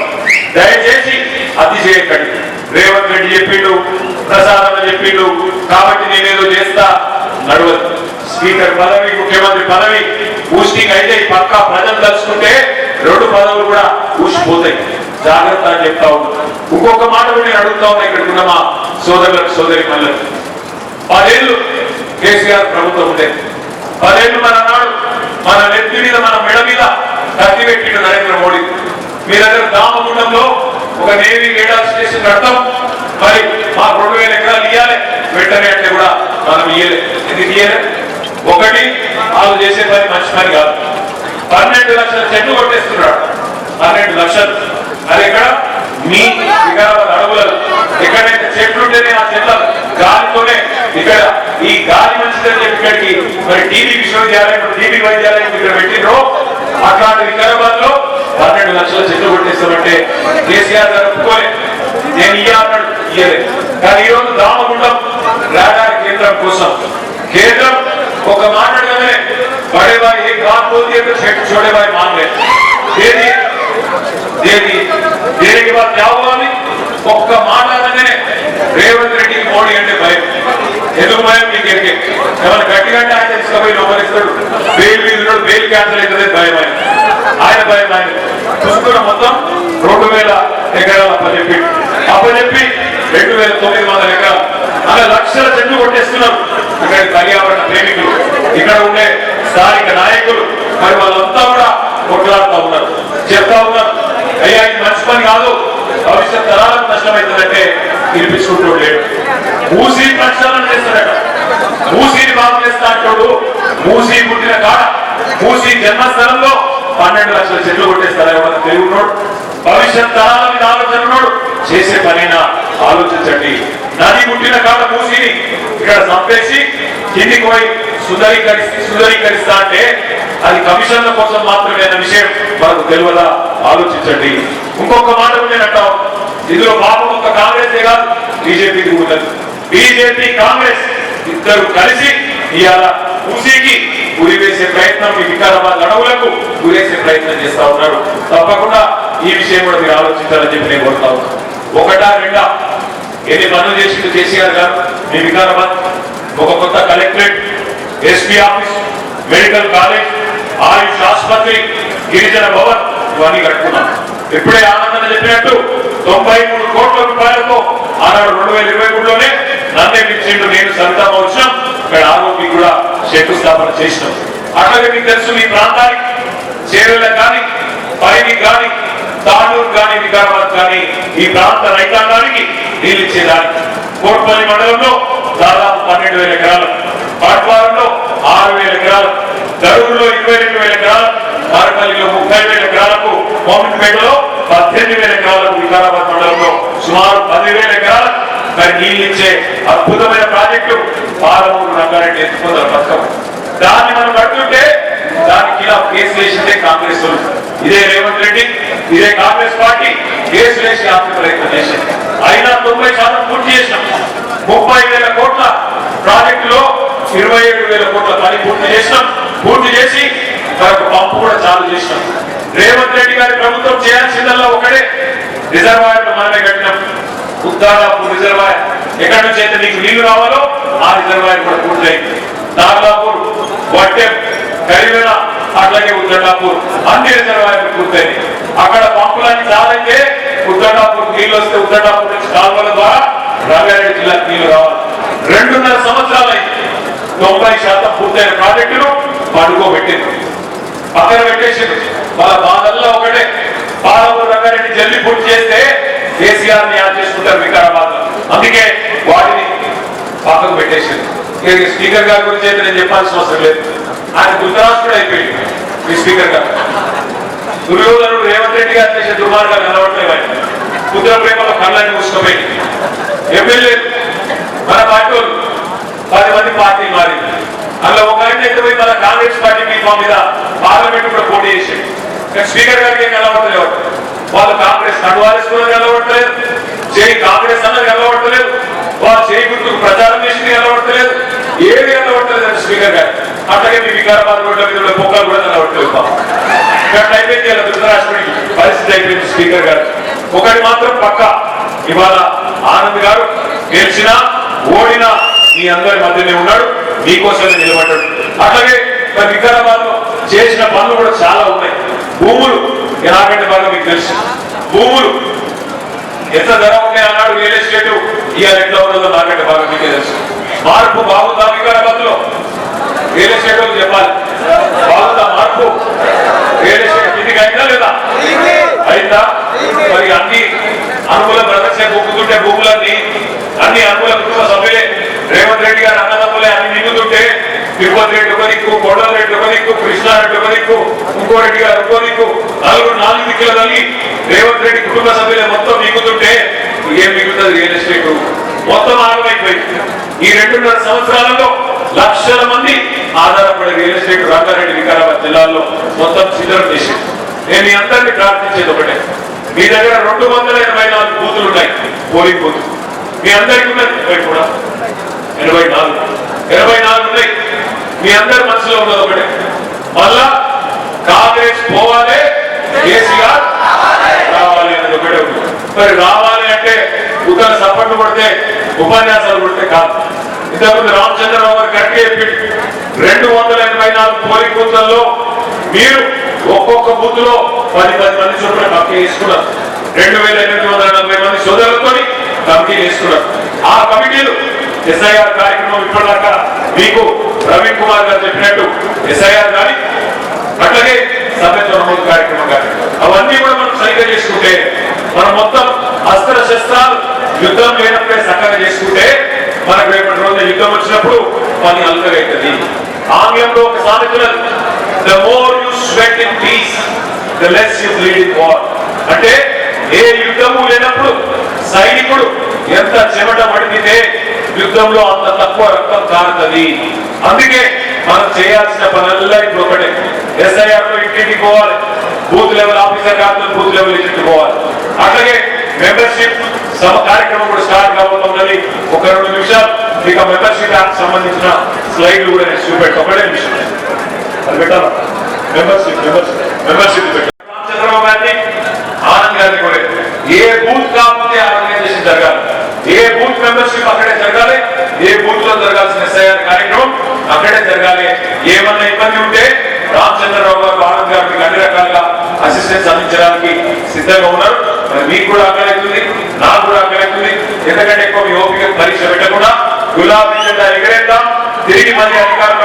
దయచేసి అతి చేయకండి. రేవంత్ రెడ్డి చెప్పిండు, ప్రసాద్ అన్న చెప్పిండు కాబట్టి నేనేదో చేస్తా నడవదు. స్పీకర్ పదవి, ముఖ్యమంత్రి పదవి ఊస్టింగ్ అయితే పక్కా ప్రజలు తలుచుకుంటే 2 పదవులు కూడా ఊసిపోతాయి. జాగ్రత్త అని చెప్తా ఉన్నాను. ఇంకొక మాట కూడా నేను అడుగుతా ఉన్నా ఇక్కడ ఉన్న మా సోదరులకు, సోదరి మళ్ళీ 10 ఏళ్ళు కేసీఆర్ ప్రభుత్వం ఉండే, 10 ఏళ్ళు మన నాడు మన నెత్తి మీద, మన మెడ మీద కత్తి పెట్టిండు నరేంద్ర మోడీ. మీ దగ్గర దామగుండంలో ఒక నేవీ రేడార్ స్టేషన్ కడతాం, మరి మాకు 2000 ఎకరాలు ఇవ్వాలి వెంటనే అంటే కూడా మనం ఇయ్యలే. ఎందుకు ఇయ్యలే? ఒకటి వాళ్ళు చేసే పని మంచి పని కాదు. 12 లక్షల చెట్లు కొట్టేస్తున్నాడు. 12 లక్షలు అది ఎక్కడ? మీ వికారాబాద్ అడవులలో ఎక్కడైతే చెట్లు ఉంటేనే ఆ చెట్ల గాలితోనే ఇక్కడ ఈ గాలి మంచిదని చెప్పి ఇక్కడికి మరి టీబీ విశ్వవిద్యాలయం టీబీ వైద్యాలయం ఇక్కడ పెట్టినో అట్లాంటి వికారాబాద్ లో 12 లక్షల చెట్లు కొట్టేస్తామంటే కేసీఆర్ గారు ఒప్పుకోలే. నేను ఇయ్యాలన్నాడు, ఇయ్యలేదు. కానీ ఈ రోజు దామగుండం రాజధాని కేంద్రం కోసం కేంద్రం ఒక మాట్లాడగానే बड़े भाई एक बात बोलती है तो छोटे भाई मान गए, दे देने के बाद क्या हुआ? अभी ఒక్క మాట అనగానే రేవంత్ రెడ్డికి మోడీ అంటే భయం. ఎందుకు భయం? మీకు ఏమైనా గట్టిగా అంటే ఆయన తీసుకుపోయి లోపలిస్తాడు, బెయిల్ మీద బెయిల్ క్యాన్సల్ అవుతుంది భయం. ఆయన భయం ఆయన చూసుకున్న మొత్తం 2000 ఎకరాలు అప్పచెప్పి 2900 ఎకరాలు అలా లక్షల చెట్లు కొట్టేస్తున్నారు. ఇక్కడ పర్యావరణ ప్రేమికులు, ఇక్కడ ఉండే స్థానిక నాయకులు మరి వాళ్ళంతా కూడా కొట్లాడుతూ ఉన్నారు, చెప్తా ఉన్నారు, అయ్యా ఇది మంచి పని కాదు, భవిష్యత్ తరాలకు నష్టమవుతుందంటే వినిపించుకుంటూ లేడు. మూసీ ప్రక్షాళన చేస్తాడట, మూసీని బాగు చేస్తా అంటాడు. మూసీ పుట్టిన కాడ మూసీ జన్మస్థలంలో 12 లక్షల చెట్లు కొట్టేస్తారా? ఎవరైనా తెలివి ఉన్నాడు? భవిష్యత్ తరాల మీద ఆలోచన ఉన్నాడు? చేసే పనైనా ఆలోచించండి. నది పుట్టిన కాడ మూసీని ఇక్కడ చంపేసి కిందికి పోయి సుందరీకరిస్తా అంటే అది కమిషన్ల కోసం మాత్రమే అన్న విషయం మనకు తెలియదా? ఆలోచించండి. ఇంకొక మాట నేనంటావు, ఇందులో పాపం ఒక కాంగ్రెస్ కాదు, బీజేపీకి ఉన్నది. బీజేపీ కాంగ్రెస్ ఇద్దరు కలిసి ఇవాళ మూసీకి గురివేసే ప్రయత్నం, ఈ వికారాబాద్ అడవులకు గురేసే ప్రయత్నం చేస్తా ఉన్నారు. తప్పకుండా ఈ విషయం కూడా మీరు ఆలోచించాలని చెప్పి నేను కోరుతా ఉన్నాను. ఒకటా రెండా ఎన్ని పనులు చేసిండు కేసీఆర్ గారు మీ వికారాబాద్? ఒక కొత్త collectorate, SP office, medical college, AYUSH ఆసుపత్రి, గిరిజన భవన్ ఇవన్నీ కట్టుకున్నాం. ఇప్పుడే ఆనందంగా చెప్పినట్టు 93 కోట్ల రూపాయలతో ఆనాడు 2023లోనే నన్నే పిలిచిండు, నేను సరితా వచ్చినాం. ఇక్కడ ఆరోగ్యం కూడా శంకుస్థాపన చేసినాం. అట్లాగే మీకు తెలుసు, మీ ప్రాంతానికి చేరుల కానీ పైకి కానీ తాండూరు కానీ వికారాబాద్ కానీ ఈ ప్రాంత రైతాంగానికి నీళ్ళు ఇచ్చేదానికి కోట్పల్లి మండలంలో దాదాపు 12,000 ఎకరాలు, పాట్వారంలో 6,000 ఎకరాలు, దరువులో 22,000 ఎకరాలు, మారపల్లిలో 30,000 ఎకరాలకు, మోమిన్పేటలో 18,000 ఎకరాలకు, వికారాబాద్ మండలంలో సుమారు 10,000 ఎకరాలు మరి నీళ్ళు ఇచ్చే అద్భుతమైన ప్రాజెక్టు పాలమూరు రంగారెడ్డి ఎత్తుపోతల పథకం. దాన్ని మనం కడుతుంటే దానికి ఇలా కేసు వేసిందే కాంగ్రెస్ వాళ్ళు. ఇదే రేవంత్ రెడ్డి, ఇదే కాంగ్రెస్ పార్టీ కేసు వేసి ఆపే ప్రయత్నం చేసింది. అయినా 90% పూర్తి చేసినాం. 30,000 కోట్ల ప్రాజెక్టులో 27,000 కోట్ల పని పూర్తి చేసినాం. పూర్తి చేసి మరొక పంపు కూడా చాలు చేసినాం. రేవంత్ రెడ్డి గారి ప్రభుత్వం చేయాల్సిందల్లా ఒకటే, రిజర్వాయర్లు మనమే కట్టినాం. ఉద్దానాపూర్ రిజర్వాయర్ ఎక్కడి నుంచి అయితే నీకు నీళ్లు రావాలో ఆ రిజర్వాయర్ కూడా పూర్తయింది. నాగలాపూర్, వడ్డెం, కరివేల, అట్లాగే ఉద్దండాపూర్ అన్ని రిజర్వాయర్లు పూర్తయింది. అక్కడ పంపులన్నీ చాలైతే ఉద్దండాపూర్ నీళ్లు వస్తే ఉద్దండాపూర్ నుంచి కాలువల ద్వారా రంగారెడ్డి జిల్లాకు నీళ్లు రావాలి. 2.5 సంవత్సరాలైంది. 90% పూర్తయిన ప్రాజెక్టును పడుకోబెట్టింది, పక్కన పెట్టేసింది. వాళ్ళ బాధల్లో ఒకటే, పాలమూరు రంగారెడ్డి జల్లి పూర్తి చేస్తే కేసీఆర్ ని యాడ్ చేసుకుంటారు వికారాబాద్ లో. అందుకే వాటిని పక్కకు పెట్టేసింది. స్పీకర్ గారి గురించి అయితే నేను చెప్పాల్సిన అవసరం లేదు, ఆయన ధృతరాష్ట్రుడు అయిపోయింది. ఈ స్పీకర్ గారు దుర్యోధనుడు రేవంత్ రెడ్డి గారు చేసే దుర్మార్గాలు నిలబడలేవు. ఆయన పుత్ర ప్రేమలో కళ్ళని మూసుకుపోయింది. ఎమ్మెల్యే మన పార్టీ 10 మంది పార్టీ మారింది. అందులో ఒక ఆయన అయితే పోయి మన కాంగ్రెస్ పార్టీ బీఫామ్ మీద పార్లమెంట్ కూడా పోటీ చేసింది. స్పీకర్ గారికి ఏం నిలబడలేదు. వాళ్ళు కాంగ్రెస్ కండువాలేసుకున్నది నిలబడలేదు, జై కాంగ్రెస్ అన్నది నిలబడలేదు, వాళ్ళు చేయి గుర్తుకు ప్రచారం చేసింది నిలబడలేదు, ఏది నిలబడలేదు అని స్పీకర్ గారు. అట్లాగే మీ వికారాబాద్ రోడ్ల మీద పొక్కలు కూడా నిలబడలేదు. ఇక్కడ అయిపోయింది కదా ధృతరాష్ట్రుడికి పరిస్థితి అయిపోయింది స్పీకర్ గారు. ఒకటి మాత్రం పక్క, ఇవాళ ఆనంద్ గారు గెలిచినా ఓడినా మీ అందరి మధ్యనే ఉన్నాడు, మీకోసమే నిలబడ్డాడు. అట్లాగే మరి వికారాబాద్ లో చేసిన పనులు కూడా చాలా ఉన్నాయి. భూములు ఎలాగంటే బాగా మీకు తెలుసు, భూములు ఎంత ధర ఉన్నాయి అన్నాడు రియల్ ఎస్టేట్, ఇవాళ ఎట్లా ఉన్నదో నాకంటే బాగా మీకే తెలుసు. మార్పు బాగుందా వికారాబాద్ లో? రియల్ ఎస్టేట్ వాళ్ళు చెప్పాలి, బాగుందా మార్పు? రియల్ ఎస్టేట్ కిందికి అయిందా లేదా? అయిందా? మరి అన్ని అనుకూల ప్రదర్శన ఒప్పుకుంటే భూములన్నీ తిరుపతి రెడ్డి ఒక దిక్కు, కొండల రెడ్డి ఒక దిక్కు, కృష్ణారెడ్డి ఒక దిక్కు, ఇంకో రెడ్డి గారు ఇంకో దిక్కు, నాలుగు దిక్కుల తల్లి రేవంత్ రెడ్డి కుటుంబ సభ్యులే మొత్తం మిగుతుంటే ఏం మిగులుతుంది? రియల్ ఎస్టేట్ మొత్తం ఆగమైపోయింది. ఈ 2.5 సంవత్సరాలలో లక్షల మంది ఆధారపడే రియల్ ఎస్టేట్ రంగారెడ్డి వికారాబాద్ జిల్లాల్లో మొత్తం సిద్ధం చేసి నేను మీ అందరినీ ప్రార్థించేది ఒకటే, మీ దగ్గర 284 బూతులు ఉన్నాయి, పోలింగ్ బూత్ మీ అందరికీ ఉన్నది. కూడా 84 ఉన్నాయి. మీ అందరి మనసులో ఉన్నది ఒకటే, మళ్ళా కాంగ్రెస్ పోవాలి, కేసీఆర్ రావాలి అనేది ఒకటే ఉంది. మరి రావాలి అంటే ఉత్తర సపోర్ట్ కొడితే ఉపన్యాసాలు కొడితే కాదు. ఇంతకుముందు రామచంద్రరావు గారు గట్టి చెప్పి 284 పోలింగ్ బూత్లలో మీరు ఒక్కొక్క బూత్ లో 10 మంది చొప్పున కమిటీ వేసుకున్నారు. 2840 మంది సోదరులతో కమిటీ వేసుకున్నారు. ఆ కమిటీలు ఎస్ఐఆర్ కార్యక్రమం ఇప్పటిదాకా మీకు ప్రవీణ్ కుమార్ గారు చెప్పినట్టు ఎస్ఐఆర్ కానీ అట్లాగే సభ్యత్వ నమోదు కార్యక్రమం కానీ అవన్నీ కూడా మనం సరిగ్గా చేసుకుంటే, మనం మొత్తం అస్త్ర శస్త్రాలు యుద్ధం లేనప్పుడే చక్కగా చేసుకుంటే మనకు రేపటి రోజు యుద్ధం వచ్చినప్పుడు పని అల్కగైతుంది. ఆంగ్లంలో ఒక సామెత, the more you sweat in peace, the less you bleed in war. అంటే ఏ యుద్ధము లేనప్పుడు సైనికుడు ఎంత చెమట పడితే యుద్ధంలో అంత తక్కువ రక్తం కారుతుంది. అందుకే మనం చేయాల్సిన పనుల్లో ఇప్పుడు ఒకటే, ఎస్ఐఆర్ లో ఇంటింటికి పోవాలి, బూత్ లెవెల్ ఆఫీసర్ కాదు బూత్ లెవెల్ ఇంటికి పోవాలి. అట్లాగే మెంబర్షిప్ కార్యక్రమం కూడా స్టార్ట్ కాబోతున్నది. ఒక 2 నిమిషాలు మీకు మెంబర్షిప్ యాప్ సంబంధించిన స్లైడ్లు కూడా నేను చూపెట్టు. ఒకటే నిమిషం అది పెట్టాలా? మెంబర్షిప్ చంద్రబాబు గారిని, ఆనంద్ గారిని కూడా ఏ బూత్ కాకపోతే ఆర్గనైజేషన్ జరగాలి, ఏ బూత్ మెంబర్షిప్ అక్కడే జరగాలి, ఏ బూత్ లో జరగాల్సిన ఎస్ఐఆర్ కార్యక్రమం అక్కడే జరగాలి. ఏమన్నా ఇబ్బంది ఉంటే రామచంద్రరావు గారు, ఆనంద్ గారు మీకు అన్ని రకాలుగా అసిస్టెన్స్ అందించడానికి సిద్ధంగా ఉన్నారు. మరి మీకు కూడా ఆకలిస్తుంది, నాకు కూడా ఆకలిస్తుంది. ఎందుకంటే ఎక్కువ మీ ఓపిక పరీక్ష పెట్టకుండా గులాబీ జెండా ఎగరేద్దాం, తిరిగి మళ్ళీ అధికారం